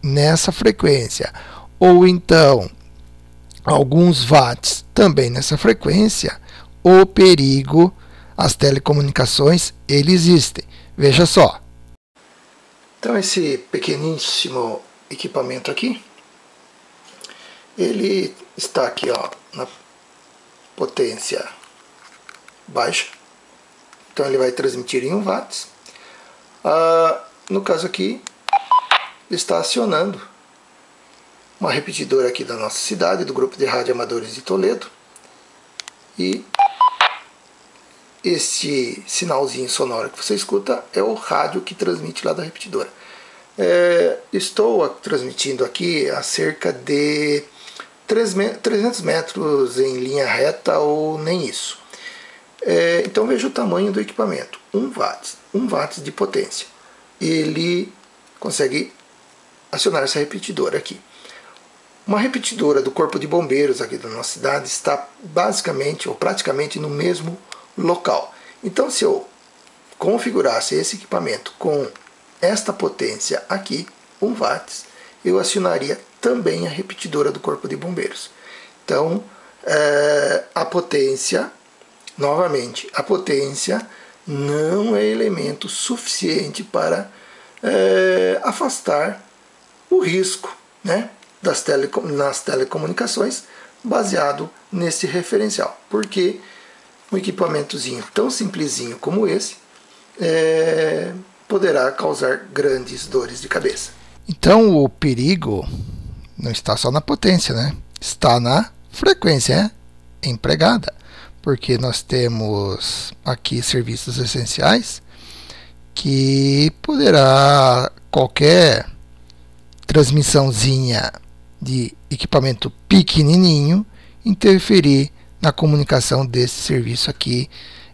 nessa frequência, ou então alguns watts também nessa frequência, o perigo, as telecomunicações, ele existem. Veja só. Então esse pequeníssimo equipamento aqui, ele está aqui, ó, na potência baixa. Então ele vai transmitir em 1 watts. No caso aqui, está acionando uma repetidora aqui da nossa cidade, do grupo de rádio amadores de Toledo, e este sinalzinho sonoro que você escuta é o rádio que transmite lá da repetidora. Estou transmitindo aqui a cerca de 300 metros em linha reta ou nem isso. Então veja o tamanho do equipamento, 1 watts de potência. Ele consegue acionar essa repetidora aqui. Uma repetidora do Corpo de Bombeiros aqui da nossa cidade está basicamente ou praticamente no mesmo local. Então, se eu configurasse esse equipamento com esta potência aqui, 1 watts, eu acionaria também a repetidora do Corpo de Bombeiros. Então, a potência, novamente, a potência não é elemento suficiente para afastar o risco, né, nas telecomunicações, baseado nesse referencial. Porque um equipamentozinho tão simplesinho como esse poderá causar grandes dores de cabeça. Então o perigo não está só na potência, né? Está na frequência empregada, porque nós temos aqui serviços essenciais que poderá qualquer transmissãozinha de equipamento pequenininho interferir na comunicação desse serviço aqui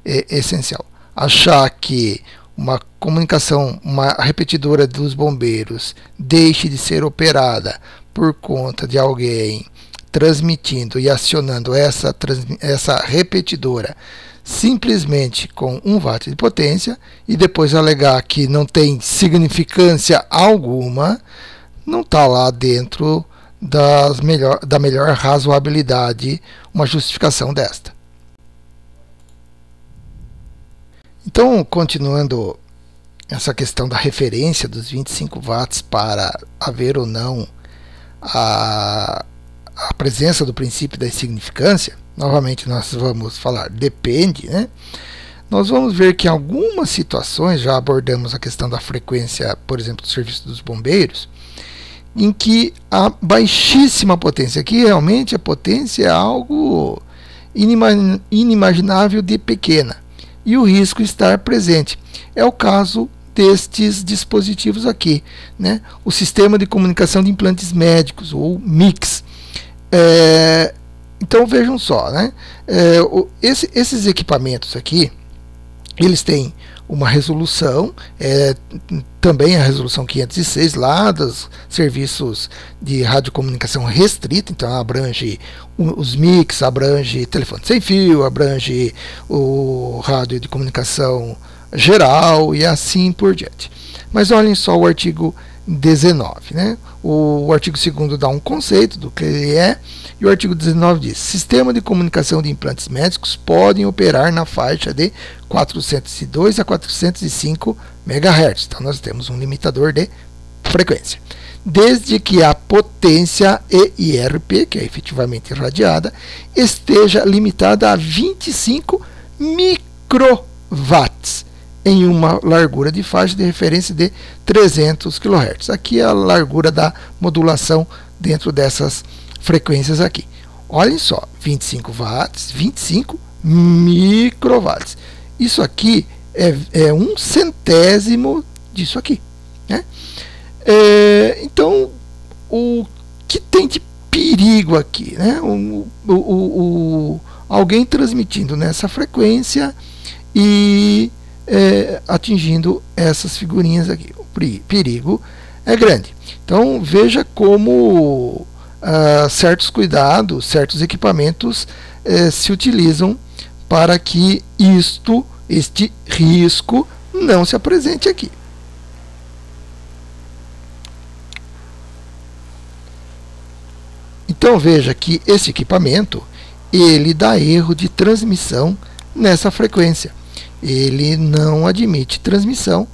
essencial. Achar que uma comunicação, uma repetidora dos bombeiros deixe de ser operada por conta de alguém transmitindo e acionando essa repetidora simplesmente com 1 watt de potência e depois alegar que não tem significância alguma, não está lá dentro da melhor razoabilidade uma justificação desta. Então, continuando essa questão da referência dos 25 watts para haver ou não a presença do princípio da insignificância, novamente nós vamos falar depende, né? Nós vamos ver que em algumas situações, já abordamos a questão da frequência, por exemplo, do serviço dos bombeiros, em que a baixíssima potência, aqui realmente a potência é algo inimaginável de pequena, e o risco estar presente. É o caso destes dispositivos aqui, né? O Sistema de Comunicação de Implantes Médicos, ou MICs. Então vejam só, né? Esses equipamentos aqui, eles têm uma resolução, também a resolução 506 lá dos serviços de radiocomunicação restrita, então abrange os MICs, abrange telefone sem fio, abrange o rádio de comunicação geral e assim por diante. Mas olhem só o artigo 19, né? O artigo 2º dá um conceito do que ele é, e o artigo 19 diz: sistema de comunicação de implantes médicos podem operar na faixa de 402 a 405 MHz. Então nós temos um limitador de frequência, desde que a potência EIRP, que é efetivamente irradiada, esteja limitada a 25 microwatts em uma largura de faixa de referência de 300 kHz. Aqui é a largura da modulação dentro dessas frequências aqui. Olhem só, 25 watts, 25 microwatts. Isso aqui é 1/100º disso aqui, né? Então, o que tem de perigo aqui, né? Alguém transmitindo nessa frequência e atingindo essas figurinhas aqui. O perigo é grande. Então, veja como certos cuidados, certos equipamentos se utilizam para que este risco não se apresente aqui. Então veja que esse equipamento ele dá erro de transmissão nessa frequência. Ele não admite transmissão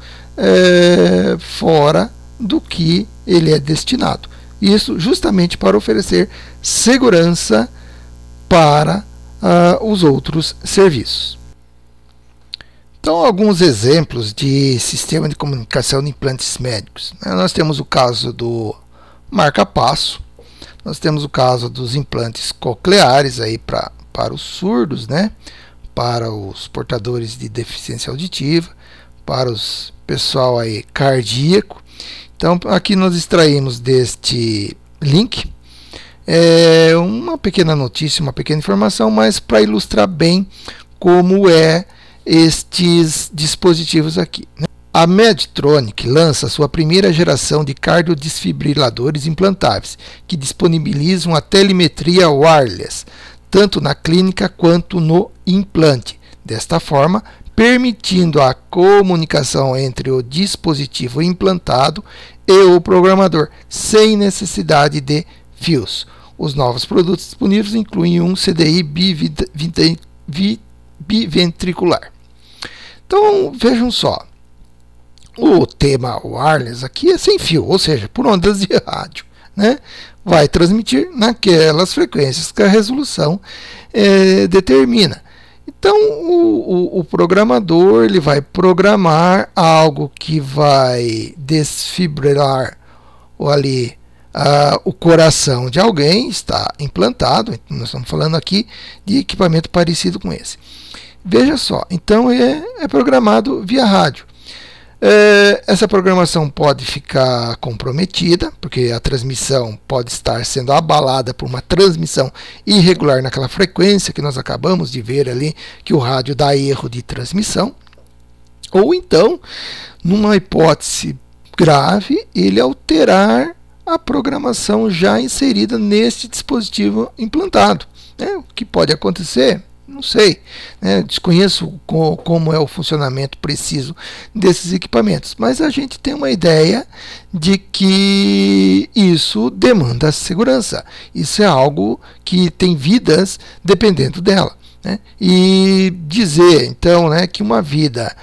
fora do que ele é destinado. Isso justamente para oferecer segurança para os outros serviços. Então, alguns exemplos de sistema de comunicação de implantes médicos. Nós temos o caso do marca-passo, nós temos o caso dos implantes cocleares aí para os surdos, né? Para os portadores de deficiência auditiva, para os pessoal aí cardíaco. Então, aqui nós extraímos deste link uma pequena notícia, uma pequena informação, mas para ilustrar bem como estes dispositivos aqui, né? A Medtronic lança sua primeira geração de cardiodesfibriladores implantáveis, que disponibilizam a telemetria wireless, tanto na clínica quanto no implante. Desta forma, permitindo a comunicação entre o dispositivo implantado e o programador, sem necessidade de fios. Os novos produtos disponíveis incluem um CDI biventricular. Então, vejam só. O tema wireless aqui é sem fio, ou seja, por ondas de rádio, né? Vai transmitir naquelas frequências que a resolução determina. Então, o programador ele vai programar algo que vai desfibrilar ali o coração de alguém, está implantado. Nós estamos falando aqui de equipamento parecido com esse. Veja só, então é programado via rádio. Essa programação pode ficar comprometida, porque a transmissão pode estar sendo abalada por uma transmissão irregular naquela frequência que nós acabamos de ver ali, que o rádio dá erro de transmissão. Ou então, numa hipótese grave, ele alterar a programação já inserida neste dispositivo implantado. O que pode acontecer? Não sei, né? Desconheço como é o funcionamento preciso desses equipamentos, mas a gente tem uma ideia de que isso demanda segurança. Isso é algo que tem vidas dependendo dela, né? E dizer então, né, que uma vida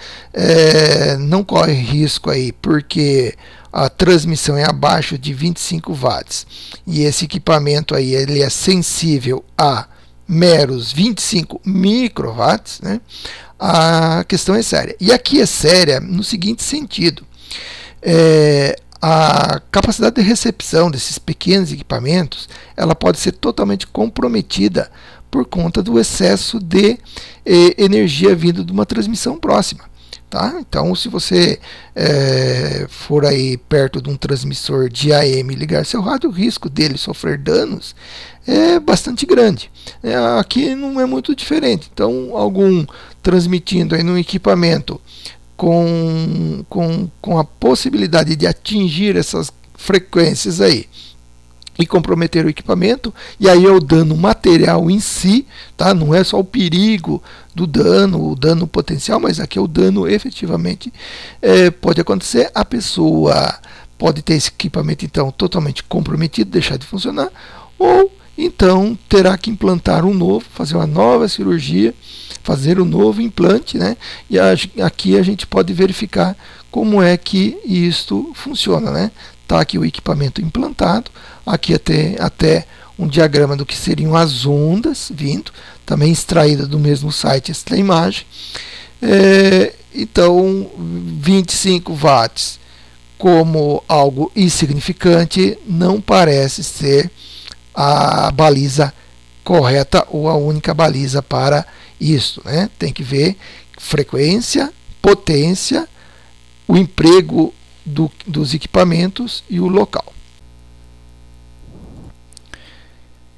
não corre risco aí porque a transmissão é abaixo de 25 watts e esse equipamento aí ele é sensível a meros 25 microwatts, né? A questão é séria. E aqui é séria no seguinte sentido: a capacidade de recepção desses pequenos equipamentos ela pode ser totalmente comprometida por conta do excesso de energia vindo de uma transmissão próxima. Tá? Então, se você for aí perto de um transmissor de AM e ligar seu rádio, o risco dele sofrer danos é bastante grande. Aqui não é muito diferente. Então, algum transmitindo aí num equipamento com a possibilidade de atingir essas frequências aí e comprometer o equipamento, e aí é o dano material em si, tá? Não é só o perigo do dano, o dano potencial, mas aqui é o dano efetivamente pode acontecer. A pessoa pode ter esse equipamento então totalmente comprometido, deixar de funcionar, ou então terá que implantar um novo, fazer uma nova cirurgia, fazer um novo implante, né? E aqui a gente pode verificar como é que isto funciona, né? Tá aqui o equipamento implantado, aqui até um diagrama do que seriam as ondas vindo, também extraída do mesmo site esta imagem. Então, 25 watts como algo insignificante não parece ser a baliza correta ou a única baliza para isso, né? Tem que ver frequência, potência, o emprego dos equipamentos e o local.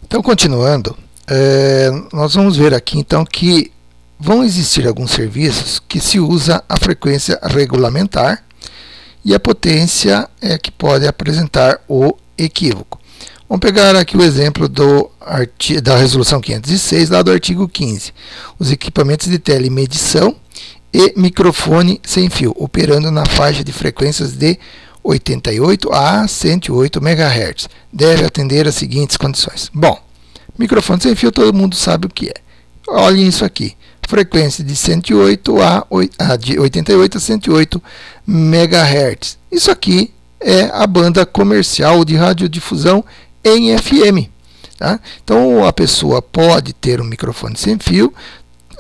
Então, continuando, nós vamos ver aqui então que vão existir alguns serviços que se usa a frequência regulamentar e a potência é que pode apresentar o equívoco. Vamos pegar aqui o exemplo da resolução 506, lá do artigo 15. Os equipamentos de telemedição e microfone sem fio, operando na faixa de frequências de 88 a 108 MHz. Deve atender as seguintes condições. Bom, microfone sem fio todo mundo sabe o que é. Olhem isso aqui. Frequência de 88 a 108 MHz. Isso aqui é a banda comercial de radiodifusão em FM. Tá? Então, a pessoa pode ter um microfone sem fio,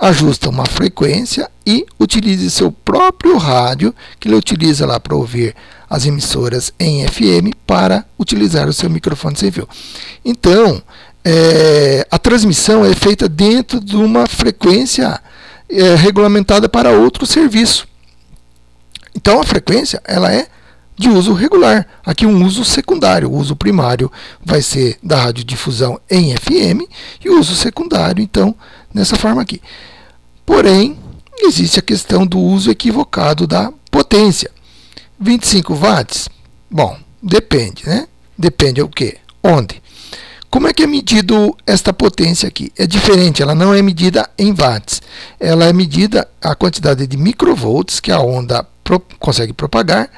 ajusta uma frequência e utilize seu próprio rádio, que ele utiliza lá para ouvir as emissoras em FM, para utilizar o seu microfone sem fio. Então, a transmissão é feita dentro de uma frequência regulamentada para outro serviço. Então, a frequência ela é de uso regular. Aqui um uso secundário. O uso primário vai ser da radiodifusão em FM e o uso secundário, então, nessa forma aqui. Porém, existe a questão do uso equivocado da potência. 25 watts? Bom, depende, né? Depende o quê? Onde? Como é que é medido esta potência aqui? É diferente, ela não é medida em watts. Ela é medida a quantidade de microvolts que a onda consegue propagar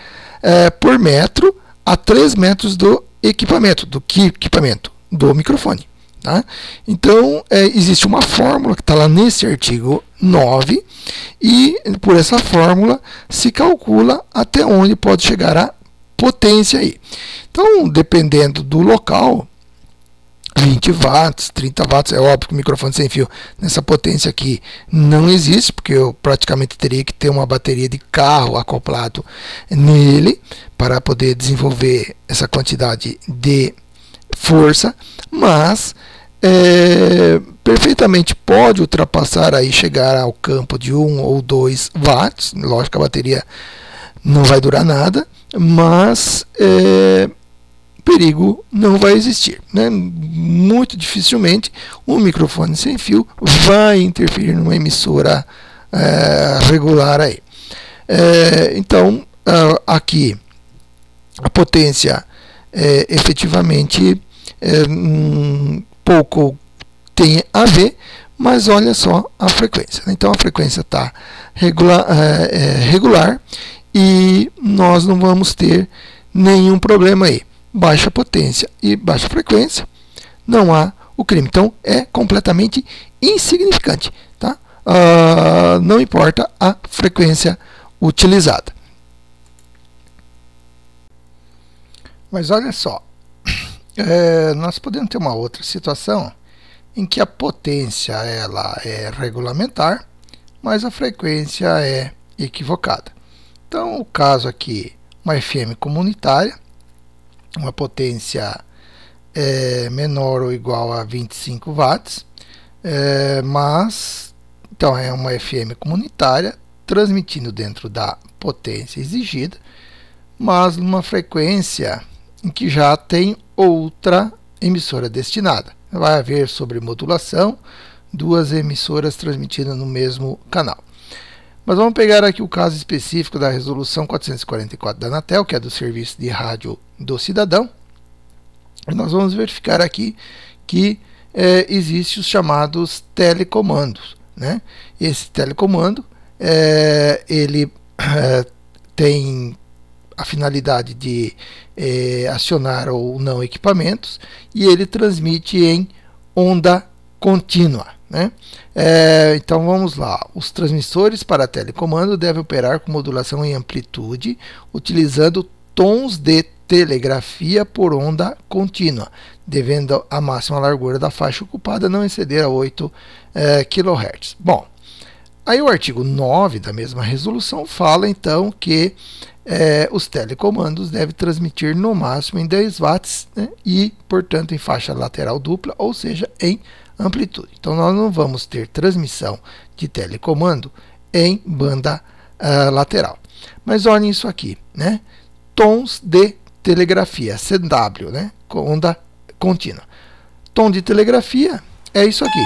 por metro a 3 metros do equipamento. Do que equipamento? Do microfone. Tá? Então, existe uma fórmula que está lá nesse artigo 9 e por essa fórmula se calcula até onde pode chegar a potência aí. Então, dependendo do local, 20 watts, 30 watts, é óbvio que o microfone sem fio nessa potência aqui não existe, porque eu praticamente teria que ter uma bateria de carro acoplado nele para poder desenvolver essa quantidade de força, mas perfeitamente pode ultrapassar aí, chegar ao campo de 1 ou 2 watts, lógico que a bateria não vai durar nada, mas perigo não vai existir, né? Muito dificilmente um microfone sem fio vai interferir numa emissora regular aí. Então, aqui a potência efetivamente pouco tem a ver, mas olha só a frequência. Então a frequência está regular e nós não vamos ter nenhum problema aí. Baixa potência e baixa frequência, não há o crime. Então é completamente insignificante, tá? Não importa a frequência utilizada. Mas olha só, nós podemos ter uma outra situação em que a potência ela é regulamentar, mas a frequência é equivocada. Então o caso aqui, uma FM comunitária, uma potência menor ou igual a 25 watts, mas então é uma FM comunitária transmitindo dentro da potência exigida, mas numa frequência em que já tem outra emissora destinada. Vai haver sobremodulação, duas emissoras transmitindo no mesmo canal. Mas vamos pegar aqui o caso específico da resolução 444 da Anatel, que é do Serviço de Rádio do Cidadão. E nós vamos verificar aqui que existe os chamados telecomandos, né? Esse telecomando ele tem a finalidade de acionar ou não equipamentos e ele transmite em onda contínua, né? Então vamos lá, os transmissores para telecomando devem operar com modulação em amplitude utilizando tons de telegrafia por onda contínua, devendo a máxima largura da faixa ocupada não exceder a 8 kHz. Bom, Aí o artigo 9 da mesma resolução fala então que os telecomandos devem transmitir no máximo em 10 watts, né, e, portanto, em faixa lateral dupla, ou seja, em amplitude. Então, nós não vamos ter transmissão de telecomando em banda lateral. Mas olhem isso aqui, né? Tons de telegrafia, CW, né? Onda contínua. Tom de telegrafia é isso aqui.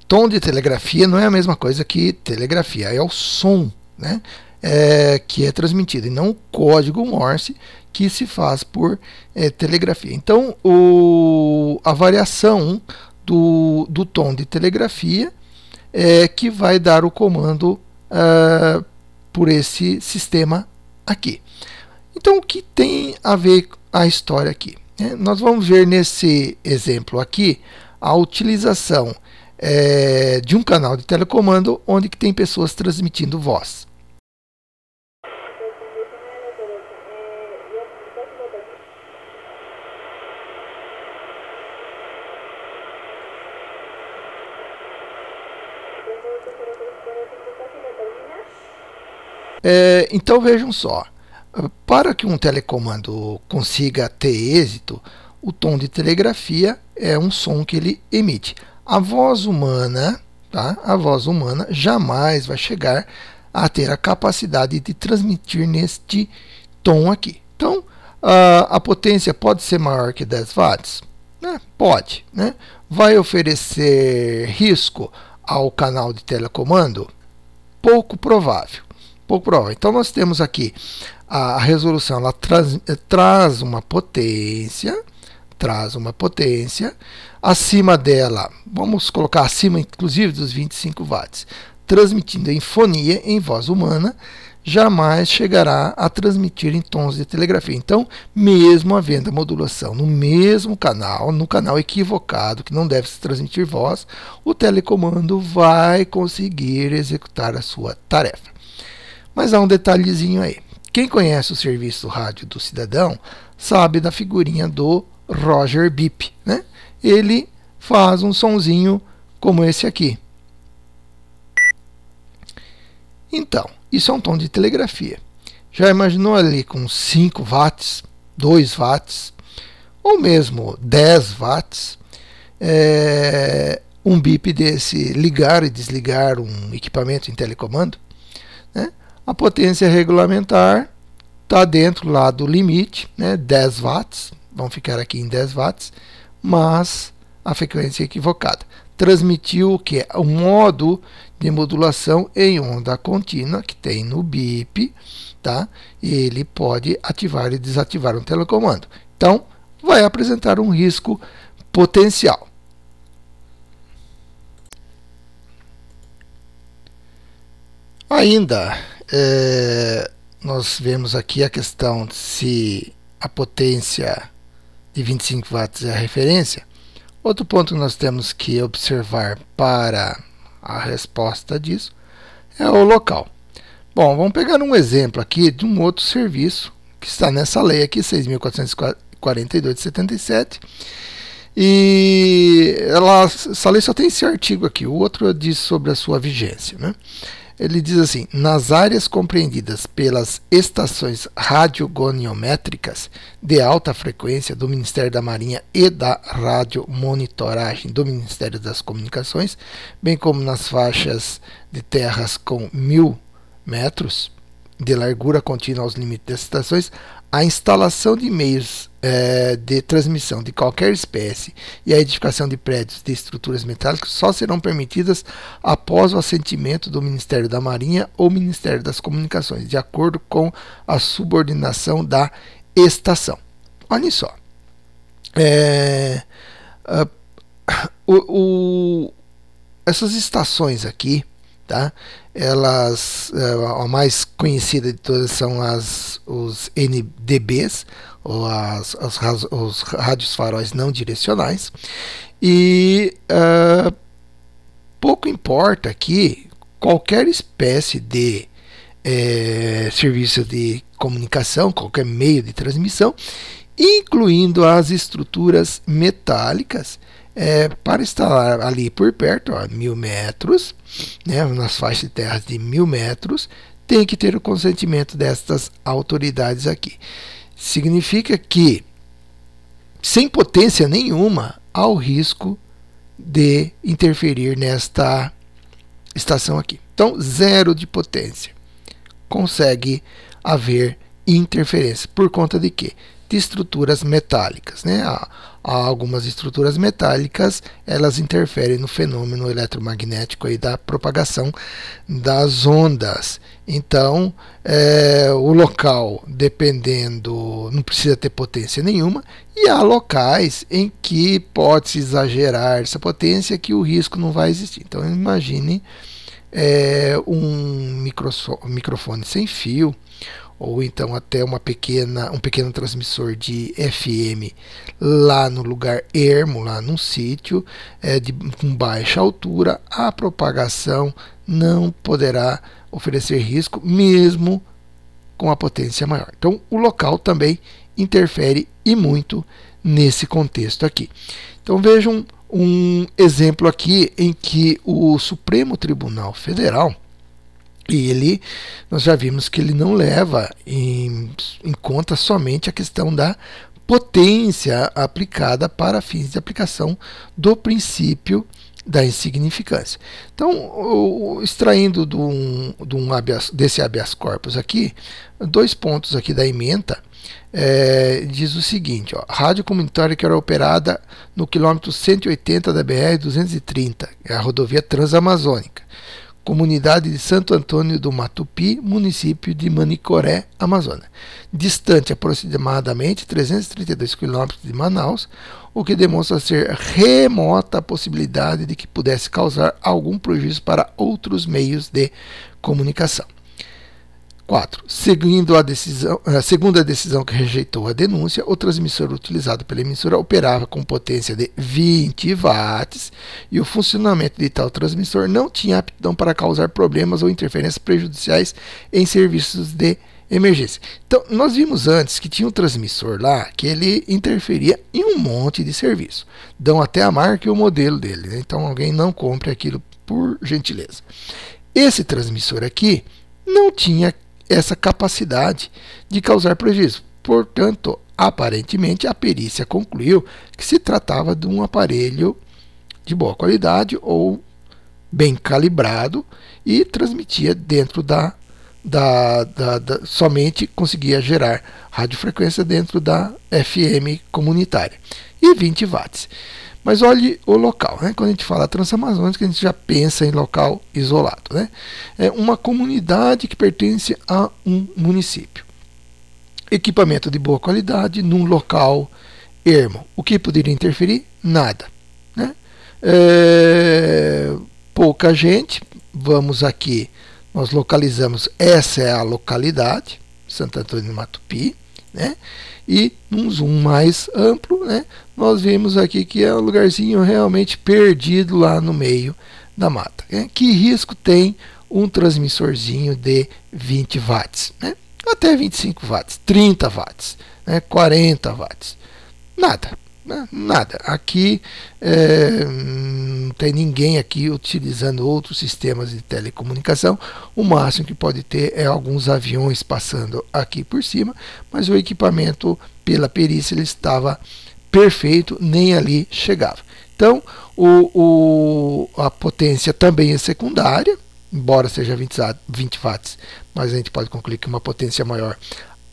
Tom de telegrafia não é a mesma coisa que telegrafia, é o som, né, que é transmitido, e não o código Morse que se faz por telegrafia. Então, a variação do tom de telegrafia é que vai dar o comando por esse sistema aqui. Então, o que tem a ver a história aqui? Nós vamos ver nesse exemplo aqui a utilização de um canal de telecomando onde que tem pessoas transmitindo voz. Então vejam só, para que um telecomando consiga ter êxito, o tom de telegrafia é um som que ele emite. A voz humana, tá? A voz humana jamais vai chegar a ter a capacidade de transmitir neste tom aqui. Então, a potência pode ser maior que 10 watts? Pode, né? Vai oferecer risco ao canal de telecomando? Pouco provável. Pouco provável. Então, nós temos aqui a resolução, ela traz uma potência, acima dela, vamos colocar acima inclusive dos 25 watts, transmitindo em fonia, em voz humana, jamais chegará a transmitir em tons de telegrafia. Então, mesmo havendo a modulação no mesmo canal, no canal equivocado, que não deve se transmitir voz, o telecomando vai conseguir executar a sua tarefa. Mas há um detalhezinho aí. Quem conhece o serviço rádio do cidadão sabe da figurinha do Roger Bip, né? Ele faz um sonzinho como esse aqui. Então, isso é um tom de telegrafia. Já imaginou ali com 5 watts, 2 watts, ou mesmo 10 watts, um bip desse ligar e desligar um equipamento em telecomando, né? A potência regulamentar está dentro lá do limite, né? 10 watts, vão ficar aqui em 10 watts, mas a frequência é equivocada. Transmitiu o que? O modo de modulação em onda contínua que tem no bip, tá? E ele pode ativar e desativar um telecomando. Então, vai apresentar um risco potencial. Ainda, nós vemos aqui a questão de se a potência de 25 watts é a referência. Outro ponto que nós temos que observar para a resposta disso é o local. Bom, vamos pegar um exemplo aqui de um outro serviço que está nessa lei aqui, 6.442 de 77. E essa lei só tem esse artigo aqui, o outro diz sobre a sua vigência, né? Ele diz assim: nas áreas compreendidas pelas estações radiogoniométricas de alta frequência do Ministério da Marinha e da radiomonitoragem do Ministério das Comunicações, bem como nas faixas de terras com 1000 metros de largura contínua aos limites das estações, a instalação de meios de transmissão de qualquer espécie e a edificação de prédios de estruturas metálicas só serão permitidas após o assentimento do Ministério da Marinha ou Ministério das Comunicações, de acordo com a subordinação da estação. Olha só. Essas estações aqui, tá? Elas, a mais conhecida de todas são os NDBs, ou os rádios faróis não direcionais, e pouco importa aqui qualquer espécie de serviço de comunicação, qualquer meio de transmissão, incluindo as estruturas metálicas, para instalar ali por perto, 1.000 metros, né, nas faixas de terras de 1.000 metros, tem que ter o consentimento destas autoridades aqui. Significa que, sem potência nenhuma, há o risco de interferir nesta estação aqui. Então, zero de potência. Consegue haver interferência. Por conta de quê? De estruturas metálicas, né? Há algumas estruturas metálicas, elas interferem no fenômeno eletromagnético aí da propagação das ondas. Então, o local, dependendo, não precisa ter potência nenhuma, e há locais em que pode-se exagerar essa potência que o risco não vai existir. Então, imagine um microfone sem fio, ou então até um pequeno transmissor de FM lá no lugar ermo, lá num sítio com baixa altura, a propagação não poderá oferecer risco, mesmo com a potência maior. Então, o local também interfere e muito nesse contexto aqui. Então, vejam um exemplo aqui em que o Supremo Tribunal Federal, nós já vimos que ele não leva em conta somente a questão da potência aplicada para fins de aplicação do princípio da insignificância. Então, extraindo desse habeas corpus aqui, 2 pontos aqui da ementa, diz o seguinte: rádio comunitária que era operada no quilômetro 180 da BR-230, é a rodovia transamazônica, comunidade de Santo Antônio do Matupi, município de Manicoré, Amazônia, distante aproximadamente 332 quilômetros de Manaus, o que demonstra ser remota a possibilidade de que pudesse causar algum prejuízo para outros meios de comunicação. 4. Segundo a decisão que rejeitou a denúncia, o transmissor utilizado pela emissora operava com potência de 20 watts e o funcionamento de tal transmissor não tinha aptidão para causar problemas ou interferências prejudiciais em serviços de emergência. Então, nós vimos antes que tinha um transmissor lá que ele interferia em um monte de serviço. Dão até a marca e o modelo dele, né? Então, alguém não compre aquilo por gentileza. Esse transmissor aqui não tinha essa capacidade de causar prejuízo. Portanto, aparentemente, a perícia concluiu que se tratava de um aparelho de boa qualidade ou bem calibrado e transmitia dentro somente conseguia gerar radiofrequência dentro da FM comunitária e 20 watts. Mas olhe o local, né? Quando a gente fala transamazônica, a gente já pensa em local isolado, né? É uma comunidade que pertence a um município. Equipamento de boa qualidade num local ermo. O que poderia interferir? Nada, né? Pouca gente. Vamos aqui, nós localizamos, essa é a localidade, Santo Antônio do Matupi, né? E num zoom mais amplo, né, nós vemos aqui que é um lugarzinho realmente perdido lá no meio da mata. Né? Que risco tem um transmissorzinho de 20 watts? Né? Até 25 watts, 30 watts, né, 40 watts. Nada. Nada. Aqui não tem ninguém aqui utilizando outros sistemas de telecomunicação. O máximo que pode ter é alguns aviões passando aqui por cima, mas o equipamento, pela perícia, ele estava perfeito, nem ali chegava. Então, a potência também é secundária, embora seja 20 watts, mas a gente pode concluir que uma potência maior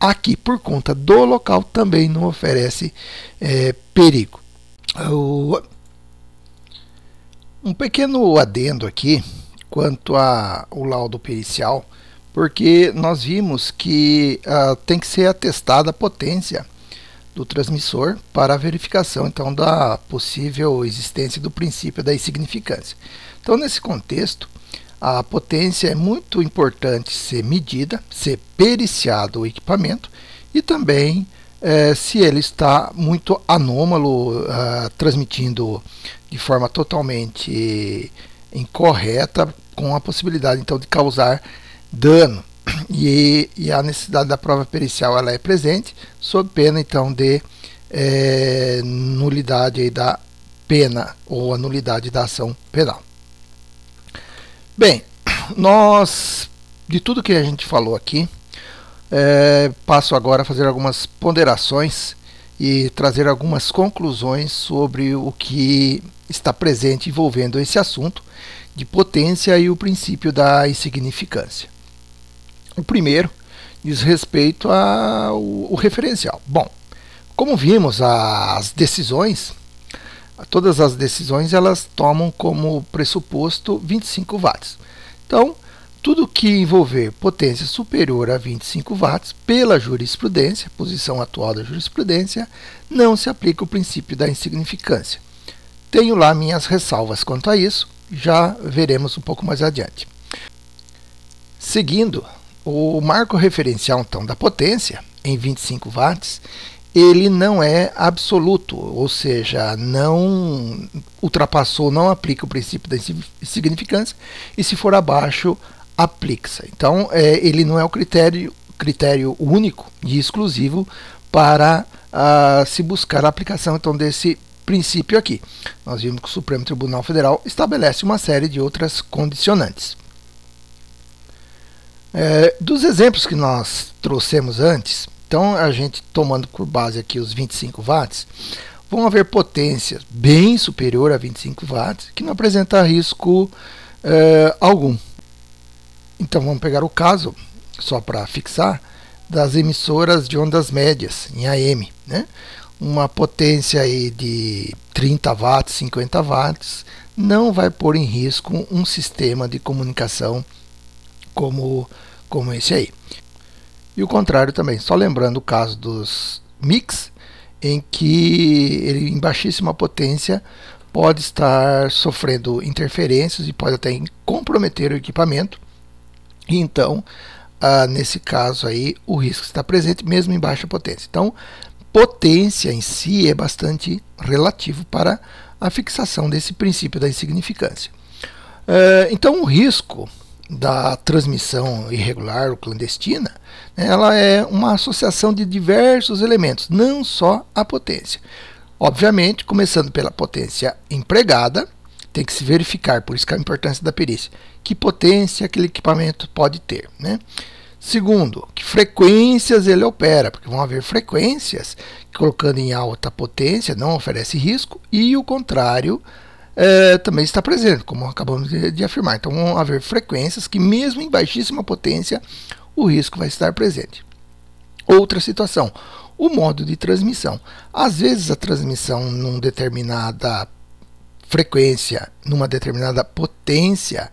aqui, por conta do local, também não oferece perigo. Um pequeno adendo aqui quanto ao laudo pericial, porque nós vimos que tem que ser atestada a potência do transmissor para a verificação então da possível existência do princípio da insignificância. Então, nesse contexto, a potência é muito importante ser medida, ser periciado o equipamento e também se ele está muito anômalo, transmitindo de forma totalmente incorreta, com a possibilidade então de causar dano. E a necessidade da prova pericial ela é presente, sob pena então de nulidade aí da pena ou a nulidade da ação penal. Bem, nós, de tudo que a gente falou aqui, passo agora a fazer algumas ponderações e trazer algumas conclusões sobre o que está presente envolvendo esse assunto de potência e o princípio da insignificância. O primeiro diz respeito ao referencial. Bom, como vimos, as decisões, todas as decisões, elas tomam como pressuposto 25 watts. Então, tudo que envolver potência superior a 25 watts, pela jurisprudência, posição atual da jurisprudência, não se aplica o princípio da insignificância. Tenho lá minhas ressalvas quanto a isso, já veremos um pouco mais adiante. Seguindo, o marco referencial então da potência em 25 watts, ele não é absoluto, ou seja, não ultrapassou, não aplica o princípio da insignificância, e se for abaixo, aplica-se. Então, ele não é o critério único e exclusivo para se buscar a aplicação então, desse princípio aqui. Nós vimos que o Supremo Tribunal Federal estabelece uma série de outras condicionantes. Dos exemplos que nós trouxemos antes, então a gente tomando por base aqui os 25 watts, vão haver potências bem superior a 25 watts que não apresenta risco algum. Então vamos pegar o caso, só para fixar, das emissoras de ondas médias em AM, né? Uma potência aí de 30 watts, 50 watts, não vai pôr em risco um sistema de comunicação como esse aí. E o contrário também, só lembrando o caso dos mix, em que ele em baixíssima potência pode estar sofrendo interferências e pode até comprometer o equipamento. E então, nesse caso aí, o risco está presente mesmo em baixa potência. Então, potência em si é bastante relativo para a fixação desse princípio da insignificância. Então, o risco da transmissão irregular ou clandestina, ela é uma associação de diversos elementos, não só a potência. Obviamente, começando pela potência empregada, tem que se verificar, por isso que a importância da perícia, que potência aquele equipamento pode ter, né? Segundo, que frequências ele opera, porque vão haver frequências que, colocando em alta potência, não oferece risco, e o contrário também está presente, como acabamos de afirmar. Então, vão haver frequências que, mesmo em baixíssima potência, o risco vai estar presente. Outra situação, o modo de transmissão. Às vezes, a transmissão numa determinada frequência, numa determinada potência,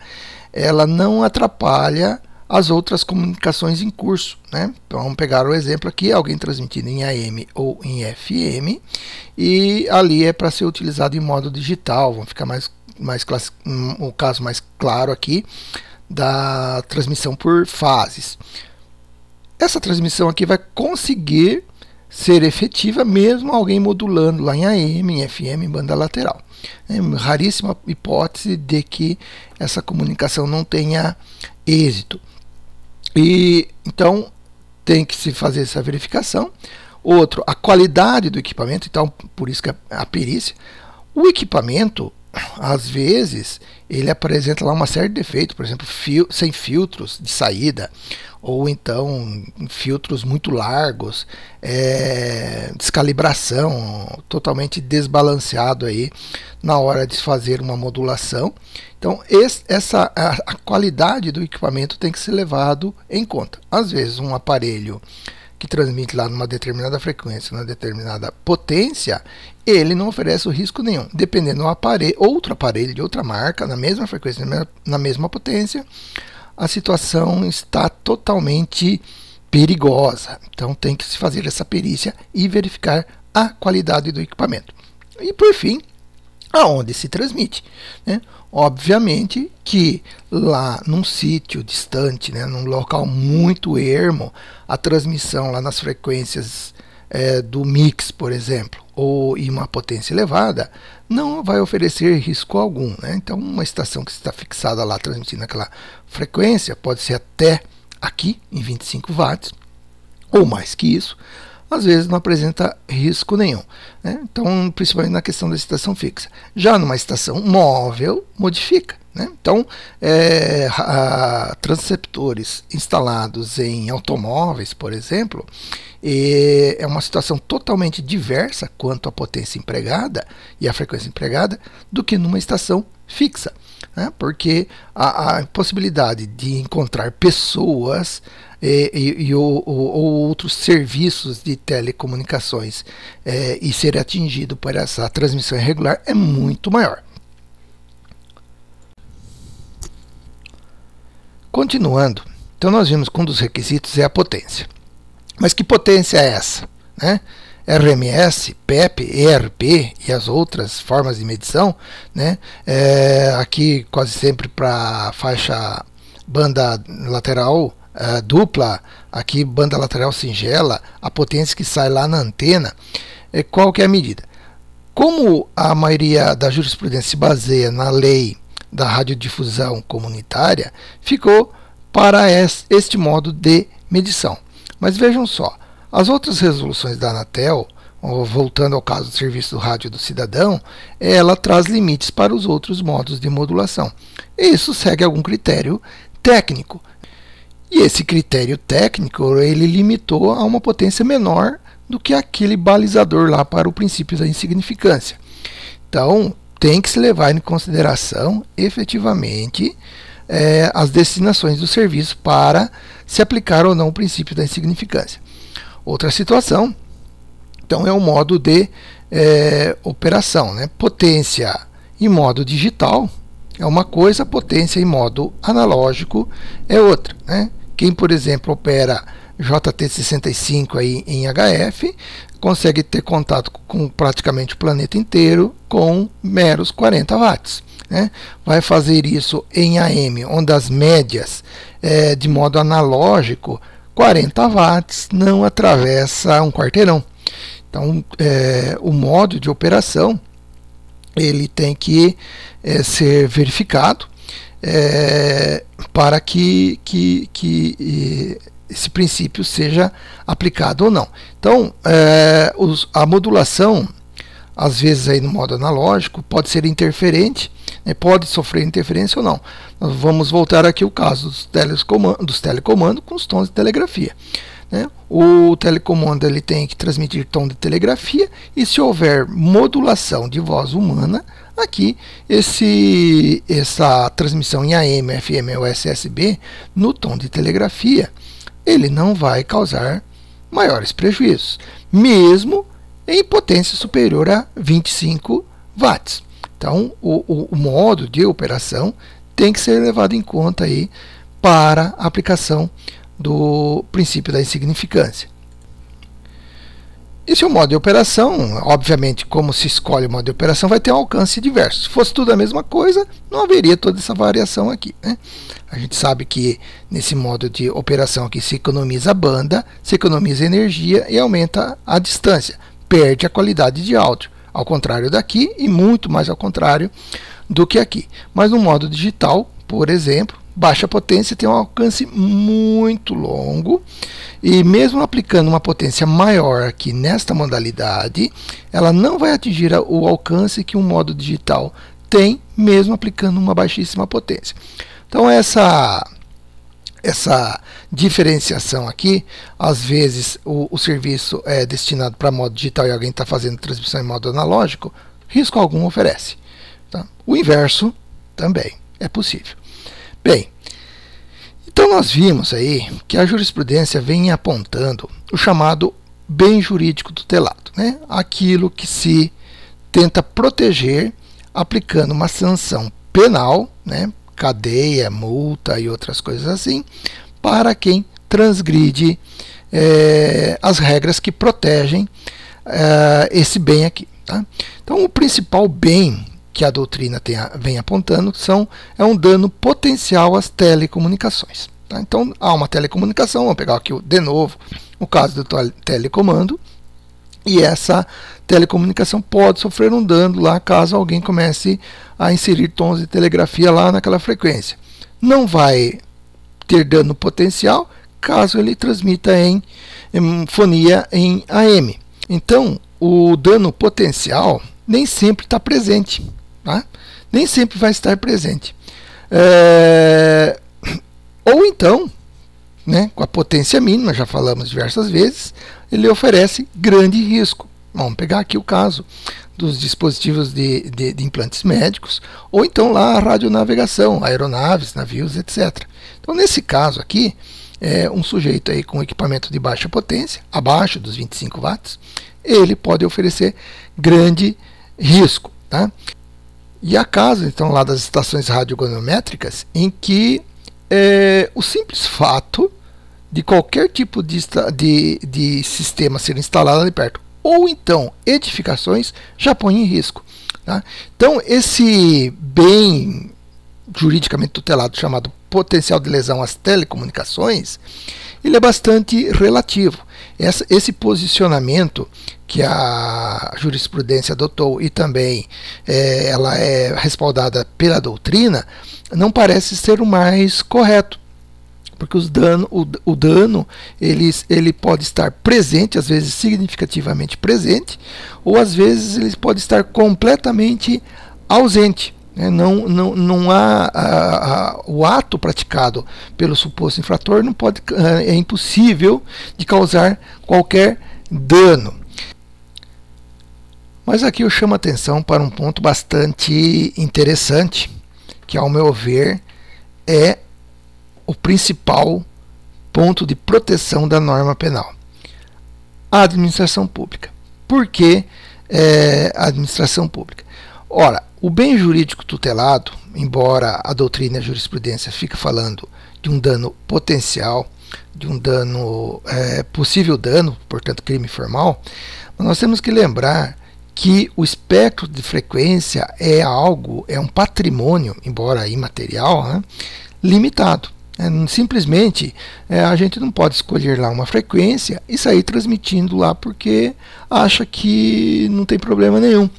ela não atrapalha as outras comunicações em curso, né? Então, vamos pegar o exemplo aqui, alguém transmitindo em AM ou em FM, e ali é para ser utilizado em modo digital. Vamos ficar o caso mais claro aqui da transmissão por fases. Essa transmissão aqui vai conseguir ser efetiva mesmo alguém modulando lá em AM, em FM, em banda lateral. É raríssima hipótese de que essa comunicação não tenha êxito. E então tem que se fazer essa verificação. Outro, a qualidade do equipamento, então por isso que a perícia. O equipamento, às vezes, ele apresenta lá uma série de defeitos, por exemplo, sem filtros de saída, ou então filtros muito largos, descalibração, totalmente desbalanceado aí na hora de fazer uma modulação. Então, a qualidade do equipamento tem que ser levado em conta. Às vezes, um aparelho que transmite lá numa determinada frequência, numa determinada potência, ele não oferece risco nenhum. Dependendo do aparelho, outro aparelho de outra marca, na mesma frequência, na mesma potência, a situação está totalmente perigosa. Então tem que se fazer essa perícia e verificar a qualidade do equipamento. E por fim, aonde se transmite, né? Obviamente que lá num sítio distante, né, num local muito ermo, a transmissão lá nas frequências do mix, por exemplo, ou em uma potência elevada, não vai oferecer risco algum, né? Então, uma estação que está fixada lá transmitindo aquela frequência pode ser até aqui em 25 watts, ou mais que isso. às vezes não apresenta risco nenhum, né? Então, principalmente na questão da estação fixa. Já numa estação móvel, modifica, né? Então, transceptores instalados em automóveis, por exemplo, é uma situação totalmente diversa quanto à potência empregada e à frequência empregada do que numa estação fixa, né? Porque a possibilidade de encontrar pessoas ou outros serviços de telecomunicações e ser atingido por essa transmissão irregular é muito maior. Continuando, então nós vimos que um dos requisitos é a potência. Mas que potência é essa, né? RMS, PEP, ERP e as outras formas de medição, né? Aqui quase sempre para faixa banda lateral dupla, aqui banda lateral singela, a potência que sai lá na antena, qual que é a medida? Como a maioria da jurisprudência se baseia na lei da radiodifusão comunitária, ficou para este modo de medição. Mas vejam só, as outras resoluções da Anatel, voltando ao caso do serviço do rádio do cidadão, ela traz limites para os outros modos de modulação. Isso segue algum critério técnico. E esse critério técnico, ele limitou a uma potência menor do que aquele balizador lá para o princípio da insignificância. Então, tem que se levar em consideração, efetivamente, as destinações do serviço para se aplicar ou não o princípio da insignificância. Outra situação, então, é o modo de operação, né? Potência em modo digital é uma coisa, potência em modo analógico é outra, né? Quem, por exemplo, opera JT65 aí em HF, consegue ter contato com praticamente o planeta inteiro com meros 40 watts. Né? Vai fazer isso em AM, onde as médias de modo analógico, 40 watts não atravessa um quarteirão. Então, o modo de operação ele tem que ser verificado para que esse princípio seja aplicado ou não. Então, a modulação, às vezes aí no modo analógico, pode ser interferente, né, pode sofrer interferência ou não. Nós vamos voltar aqui ao caso dos telecomandos com os tons de telegrafia. Né? O telecomando ele tem que transmitir tom de telegrafia e se houver modulação de voz humana, aqui essa transmissão em AM, FM ou SSB no tom de telegrafia, ele não vai causar maiores prejuízos, mesmo em potência superior a 25 watts. Então, o modo de operação tem que ser levado em conta aí para a aplicação do princípio da insignificância. Esse é o modo de operação. Obviamente, como se escolhe o modo de operação, vai ter um alcance diverso. Se fosse tudo a mesma coisa, não haveria toda essa variação aqui, né? A gente sabe que nesse modo de operação aqui se economiza a banda, se economiza energia e aumenta a distância. Perde a qualidade de áudio. Ao contrário daqui e muito mais ao contrário do que aqui. Mas no modo digital, por exemplo, baixa potência tem um alcance muito longo e mesmo aplicando uma potência maior aqui nesta modalidade, ela não vai atingir o alcance que um modo digital tem, mesmo aplicando uma baixíssima potência. Então essa diferenciação aqui, às vezes o serviço é destinado para modo digital e alguém está fazendo transmissão em modo analógico, risco algum oferece. Tá? O inverso também é possível. Bem, então nós vimos aí que a jurisprudência vem apontando o chamado bem jurídico tutelado, né? Aquilo que se tenta proteger aplicando uma sanção penal, né? Cadeia, multa e outras coisas assim, para quem transgride as regras que protegem esse bem aqui. Tá? Então, o principal bem que a doutrina vem apontando é um dano potencial às telecomunicações. Tá? Então, há uma telecomunicação, vamos pegar aqui de novo o caso do telecomando, e essa telecomunicação pode sofrer um dano lá caso alguém comece a inserir tons de telegrafia lá naquela frequência. Não vai ter dano potencial caso ele transmita em fonia em AM. Então, o dano potencial nem sempre está presente, tá? Nem sempre vai estar presente. Ou então, né, com a potência mínima, já falamos diversas vezes, ele oferece grande risco. Vamos pegar aqui o caso dos dispositivos de implantes médicos, ou então lá a radionavegação, aeronaves, navios, etc. Então, nesse caso aqui, um sujeito aí com equipamento de baixa potência, abaixo dos 25 watts, ele pode oferecer grande risco, tá? E há casos, então, lá das estações radiogonométricas, em que o simples fato de qualquer tipo de sistema ser instalado ali perto, ou então edificações, já põe em risco, tá? Então, esse bem juridicamente tutelado chamado potencial de lesão às telecomunicações, ele é bastante relativo. Esse posicionamento que a jurisprudência adotou e também ela é respaldada pela doutrina, não parece ser o mais correto, porque o dano ele pode estar presente, às vezes significativamente presente, ou às vezes ele pode estar completamente ausente. Não há o ato praticado pelo suposto infrator não pode, é impossível de causar qualquer dano. Mas aqui eu chamo a atenção para um ponto bastante interessante, que ao meu ver é o principal ponto de proteção da norma penal: a administração pública. Por que a administração pública? Ora, o bem jurídico tutelado, embora a doutrina e a jurisprudência fiquem falando de um dano potencial, de um dano, possível dano, portanto crime formal, nós temos que lembrar que o espectro de frequência é um patrimônio, embora imaterial, né, limitado. Simplesmente a gente não pode escolher lá uma frequência e sair transmitindo lá porque acha que não tem problema nenhum.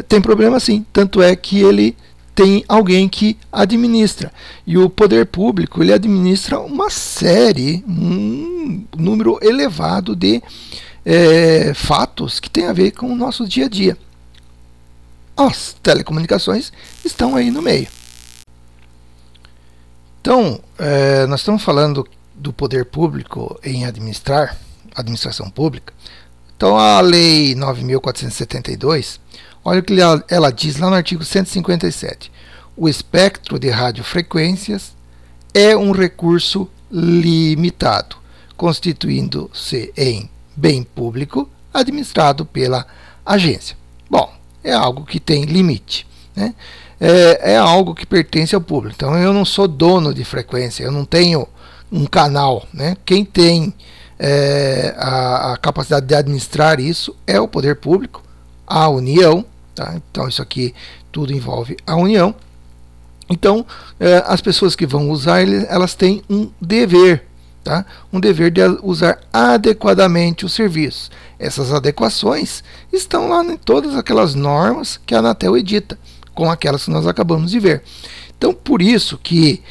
Tem problema sim, tanto é que ele tem alguém que administra, e o poder público ele administra uma série, um número elevado de fatos que tem a ver com o nosso dia a dia. As telecomunicações estão aí no meio. Então, nós estamos falando do poder público em administração pública. Então, a Lei 9.472, olha o que ela diz lá no artigo 157. O espectro de radiofrequências é um recurso limitado, constituindo-se em bem público administrado pela agência. Bom, é algo que tem limite, né? É algo que pertence ao público. Então, eu não sou dono de frequência, eu não tenho um canal, né? Quem tem a capacidade de administrar isso é o poder público, a União, tá? Então isso aqui tudo envolve a União. Então as pessoas que vão usar, elas têm um dever, tá? Um dever de usar adequadamente os serviços. Essas adequações estão lá em todas aquelas normas que a Anatel edita, com aquelas que nós acabamos de ver. Então, por isso que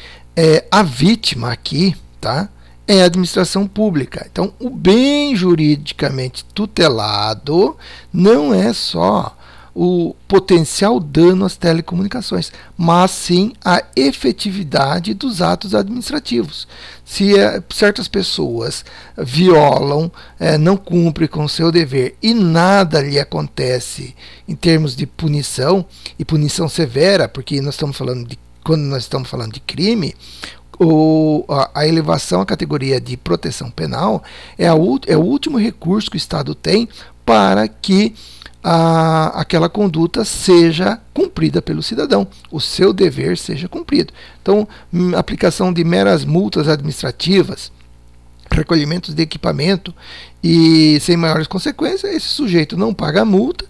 a vítima aqui, tá, é a administração pública. Então, o bem juridicamente tutelado não é só o potencial dano às telecomunicações, mas sim a efetividade dos atos administrativos. Se certas pessoas violam, não cumprem com o seu dever e nada lhe acontece em termos de punição, e punição severa, porque quando nós estamos falando de crime, a elevação à categoria de proteção penal é o último recurso que o Estado tem para que aquela conduta seja cumprida pelo cidadão, o seu dever seja cumprido. Então, aplicação de meras multas administrativas, recolhimentos de equipamento e sem maiores consequências, esse sujeito não paga a multa,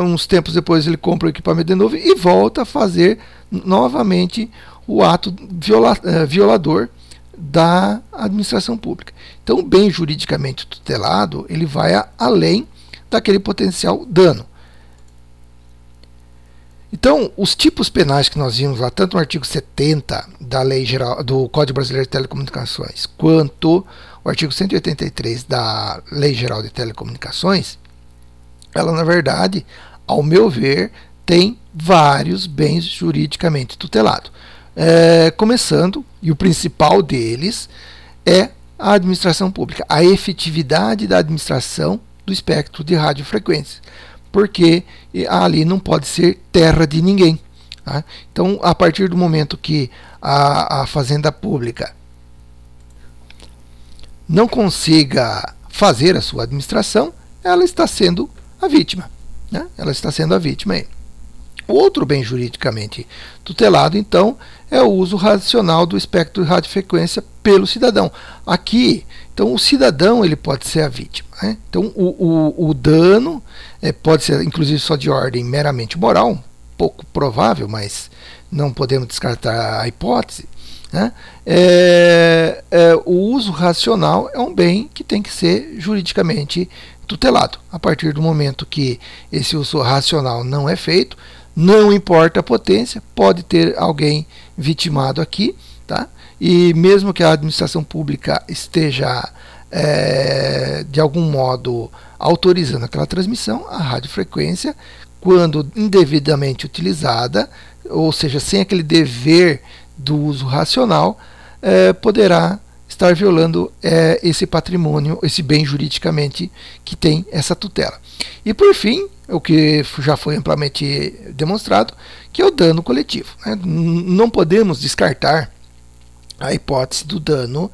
uns tempos depois ele compra o equipamento de novo e volta a fazer novamente o ato violador da administração pública. Então, o bem juridicamente tutelado, ele vai além daquele potencial dano. Então, os tipos penais que nós vimos lá, tanto no artigo 70 da Lei Geral do Código Brasileiro de Telecomunicações, quanto o artigo 183 da Lei Geral de Telecomunicações, ela, na verdade, ao meu ver, tem vários bens juridicamente tutelados. Começando, e o principal deles é a administração pública, a efetividade da administração do espectro de radiofrequência, porque ali não pode ser terra de ninguém. Tá? Então, a partir do momento que a Fazenda Pública não consiga fazer a sua administração, ela está sendo a vítima. Né? Ela está sendo a vítima aí. Outro bem juridicamente tutelado, então, é o uso racional do espectro de radiofrequência pelo cidadão. Aqui, então, o cidadão ele pode ser a vítima. Né? Então, o dano pode ser, inclusive, só de ordem meramente moral, um pouco provável, mas não podemos descartar a hipótese. Né? O uso racional é um bem que tem que ser juridicamente tutelado. A partir do momento que esse uso racional não é feito, não importa a potência, pode ter alguém vitimado aqui, tá? E mesmo que a administração pública esteja de algum modo autorizando aquela transmissão, a radiofrequência, quando indevidamente utilizada, ou seja, sem aquele dever do uso racional, poderá estar violando esse patrimônio, esse bem juridicamente que tem essa tutela. E por fim, o que já foi amplamente demonstrado, que é o dano coletivo. Né? Não podemos descartar a hipótese do dano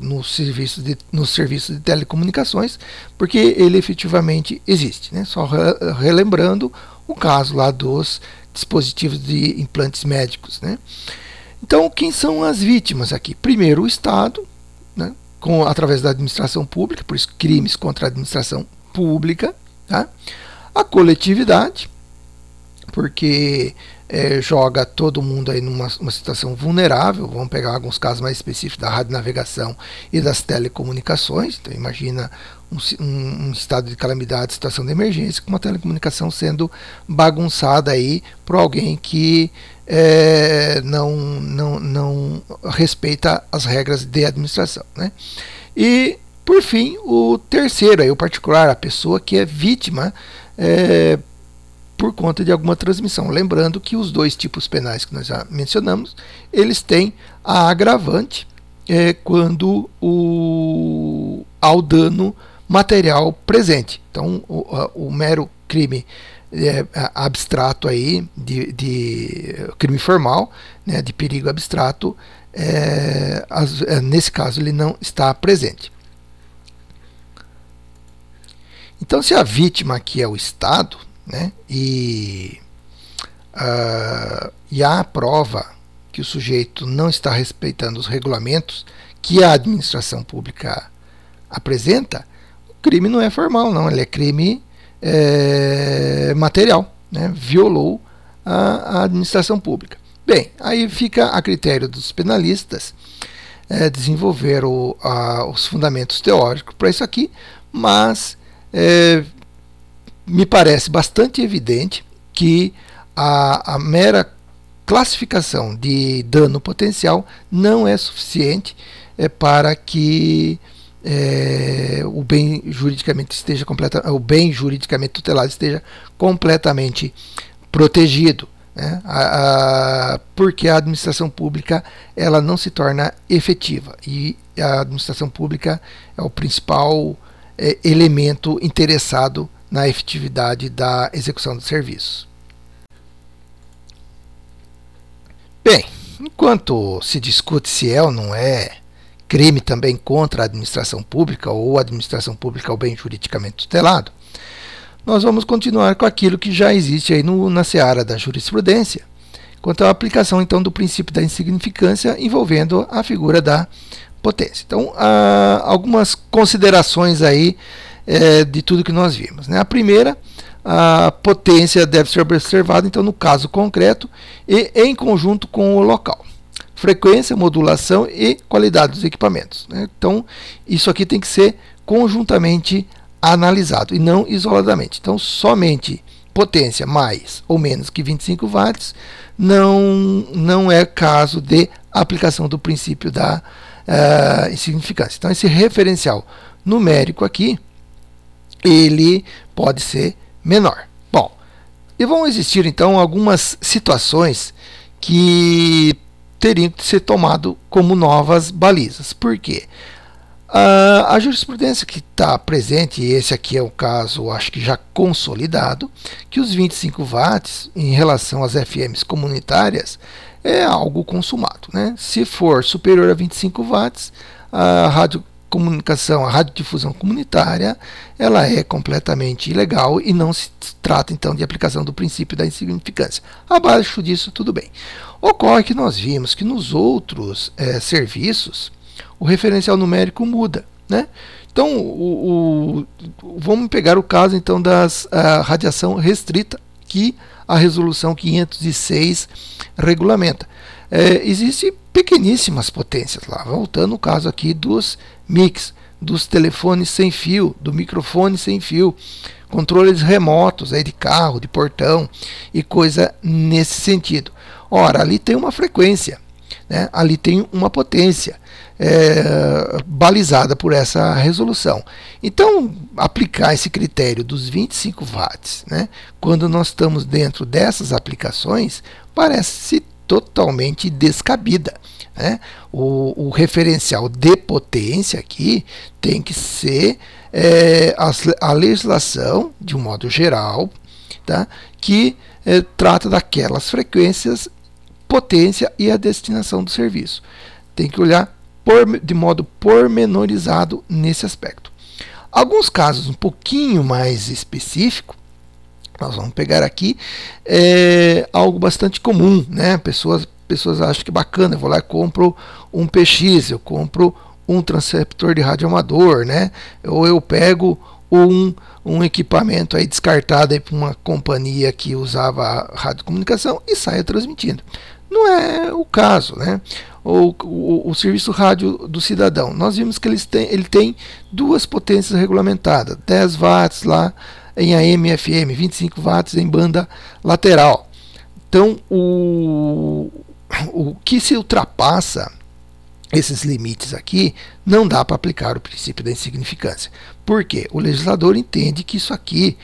no serviço de telecomunicações, porque ele efetivamente existe. Né? Só relembrando o caso lá dos dispositivos de implantes médicos. Né? Então, quem são as vítimas aqui? Primeiro, o Estado, né? Através da administração pública, por isso crimes contra a administração pública, tá? A coletividade, porque joga todo mundo aí numa situação vulnerável. Vamos pegar alguns casos mais específicos da radionavegação e das telecomunicações. Então imagina um estado de calamidade, situação de emergência, com uma telecomunicação sendo bagunçada aí por alguém que não respeita as regras de administração. Né? E por fim, o terceiro, aí, o particular, a pessoa que é vítima por conta de alguma transmissão. Lembrando que os dois tipos penais que nós já mencionamos, eles têm a agravante quando há o dano material presente. Então, o mero crime abstrato aí, de crime formal, né, de perigo abstrato, nesse caso ele não está presente. Então, se a vítima aqui é o Estado, né, e há prova que o sujeito não está respeitando os regulamentos que a administração pública apresenta, o crime não é formal, não, ele é crime material, né, violou a administração pública. Bem, aí fica a critério dos penalistas desenvolver os fundamentos teóricos para isso aqui, mas me parece bastante evidente que a mera classificação de dano potencial não é suficiente para que o bem juridicamente tutelado esteja completamente protegido, né? Porque a administração pública ela não se torna efetiva, e a administração pública é o principal elemento interessado na efetividade da execução dos serviços. Bem, enquanto se discute se é ou não é crime também contra a administração pública, ou a administração pública é o bem juridicamente tutelado, nós vamos continuar com aquilo que já existe aí na seara da jurisprudência, quanto à aplicação então do princípio da insignificância envolvendo a figura da potência. Então, há algumas considerações aí de tudo que nós vimos. Né? A primeira, a potência deve ser observada então no caso concreto e em conjunto com o local. Frequência, modulação e qualidade dos equipamentos. Né? Então, isso aqui tem que ser conjuntamente analisado e não isoladamente. Então, somente potência mais ou menos que 25 watts, não é caso de aplicação do princípio da insignificância. Então, esse referencial numérico aqui, ele pode ser menor. Bom, e vão existir então algumas situações que teriam que ser tomado como novas balizas. Por quê? A jurisprudência que está presente, e esse aqui é o caso, acho que já consolidado, que os 25 watts em relação às FMs comunitárias é algo consumado, né? Se for superior a 25 watts, a radiocomunicação, a radiodifusão comunitária, ela é completamente ilegal e não se trata então de aplicação do princípio da insignificância. Abaixo disso, tudo bem. Ocorre que nós vimos que nos outros serviços, o referencial numérico muda, né? Então, vamos pegar o caso então das radiação restrita, que a resolução 506 regulamenta. Existem pequeníssimas potências lá, voltando no caso aqui dos MICs, dos telefones sem fio, do microfone sem fio, controles remotos aí de carro, de portão e coisa nesse sentido. Ora, ali tem uma frequência, né? Ali tem uma potência balizada por essa resolução. Então, aplicar esse critério dos 25 watts, né, quando nós estamos dentro dessas aplicações, parece totalmente descabida, né? O referencial de potência aqui tem que ser a legislação, de um modo geral, tá, que trata daquelas frequências, potência e a destinação do serviço. Tem que olhar de modo pormenorizado nesse aspecto. Alguns casos um pouquinho mais específico, nós vamos pegar aqui algo bastante comum, né? Pessoas acham que é bacana, eu vou lá e compro um PX, eu compro um transceptor de rádio amador, né? Ou eu pego um equipamento aí descartado aí por uma companhia que usava radiocomunicação e saio transmitindo. Não é o caso, né? O serviço rádio do cidadão, nós vimos que ele tem duas potências regulamentadas, 10 watts lá em AM e FM, 25 watts em banda lateral. Então, o que se ultrapassa esses limites aqui, não dá para aplicar o princípio da insignificância. Por quê? O legislador entende que isso aqui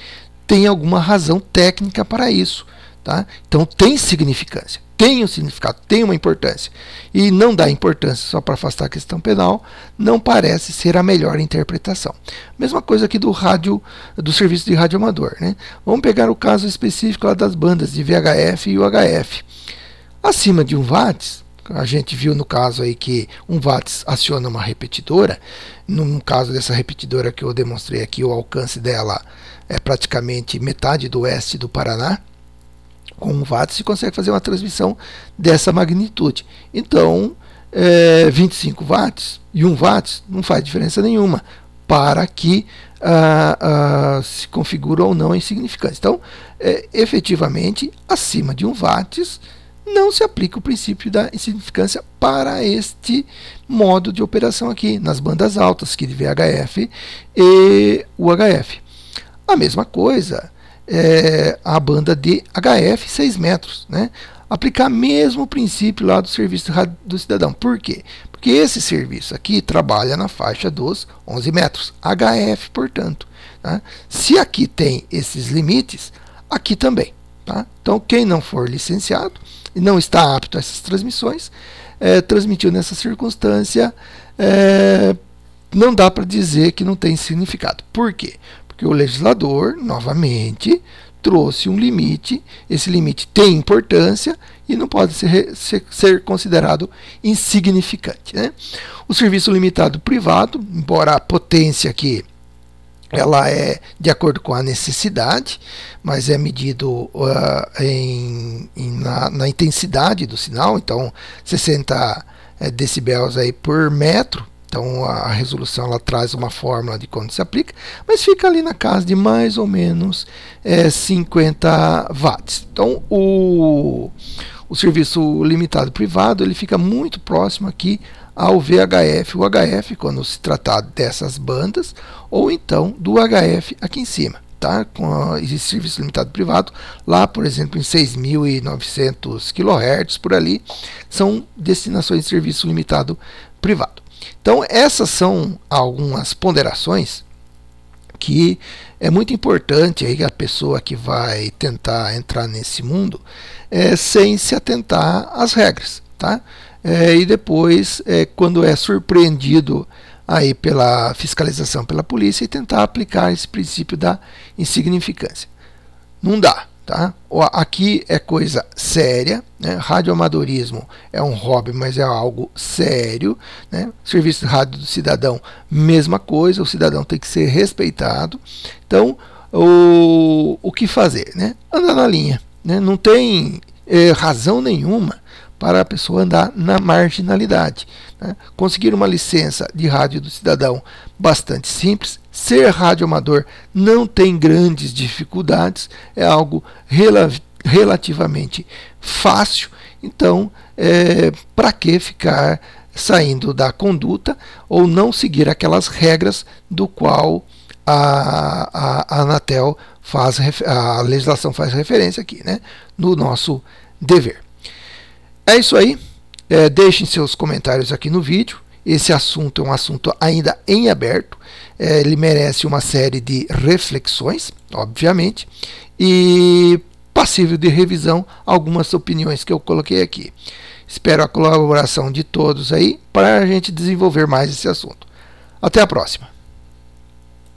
tem alguma razão técnica para isso, tá? Então, tem significância. Tem um significado, tem uma importância. E não dá importância só para afastar a questão penal, não parece ser a melhor interpretação. Mesma coisa aqui do serviço de rádio amador, né? Vamos pegar o caso específico lá das bandas de VHF e UHF. Acima de 1 watts, a gente viu no caso aí que 1 watts aciona uma repetidora. No caso dessa repetidora que eu demonstrei aqui, o alcance dela é praticamente metade do oeste do Paraná. Com 1 watts se consegue fazer uma transmissão dessa magnitude. Então, 25 watts e 1 watts não faz diferença nenhuma para que se configura ou não a insignificância. Então, efetivamente, acima de 1 watts não se aplica o princípio da insignificância para este modo de operação aqui, nas bandas altas, que de VHF e UHF. A mesma coisa a banda de HF 6 metros, né? Aplicar mesmo o princípio lá do serviço do cidadão. Por quê? Porque esse serviço aqui trabalha na faixa dos 11 metros, HF, portanto. Tá? Se aqui tem esses limites, aqui também. Tá? Então, quem não for licenciado e não está apto a essas transmissões, transmitiu nessa circunstância, não dá para dizer que não tem significado. Por quê? Porque o legislador, novamente, trouxe um limite, esse limite tem importância e não pode ser considerado insignificante, né? O serviço limitado privado, embora a potência aqui ela é de acordo com a necessidade, mas é medido na intensidade do sinal, então 60 decibéis aí por metro. Então a resolução ela traz uma fórmula de quando se aplica, mas fica ali na casa de mais ou menos 50 watts. Então o serviço limitado privado ele fica muito próximo aqui ao VHF, o HF, quando se tratar dessas bandas, ou então do HF aqui em cima. tá? Existe serviço limitado privado, lá, por exemplo, em 6.900 kHz, por ali, são destinações de serviço limitado privado. Então, essas são algumas ponderações que é muito importante aí a pessoa que vai tentar entrar nesse mundo sem se atentar às regras, tá? E depois, quando é surpreendido aí pela fiscalização pela polícia, e tentar aplicar esse princípio da insignificância. Não dá, tá? Aqui é coisa séria, né? Radioamadorismo é um hobby, mas é algo sério, né? Serviço de rádio do cidadão, mesma coisa, o cidadão tem que ser respeitado. Então, o que fazer, né? Andar na linha, né? Não tem razão nenhuma para a pessoa andar na marginalidade, né? Conseguir uma licença de rádio do cidadão bastante simples, ser radioamador não tem grandes dificuldades, é algo relativamente fácil, então para que ficar saindo da conduta ou não seguir aquelas regras do qual a Anatel a legislação faz referência aqui, né, no nosso dever. É isso aí, deixem seus comentários aqui no vídeo. Esse assunto é um assunto ainda em aberto, ele merece uma série de reflexões, obviamente, e passível de revisão algumas opiniões que eu coloquei aqui. Espero a colaboração de todos aí para a gente desenvolver mais esse assunto. Até a próxima!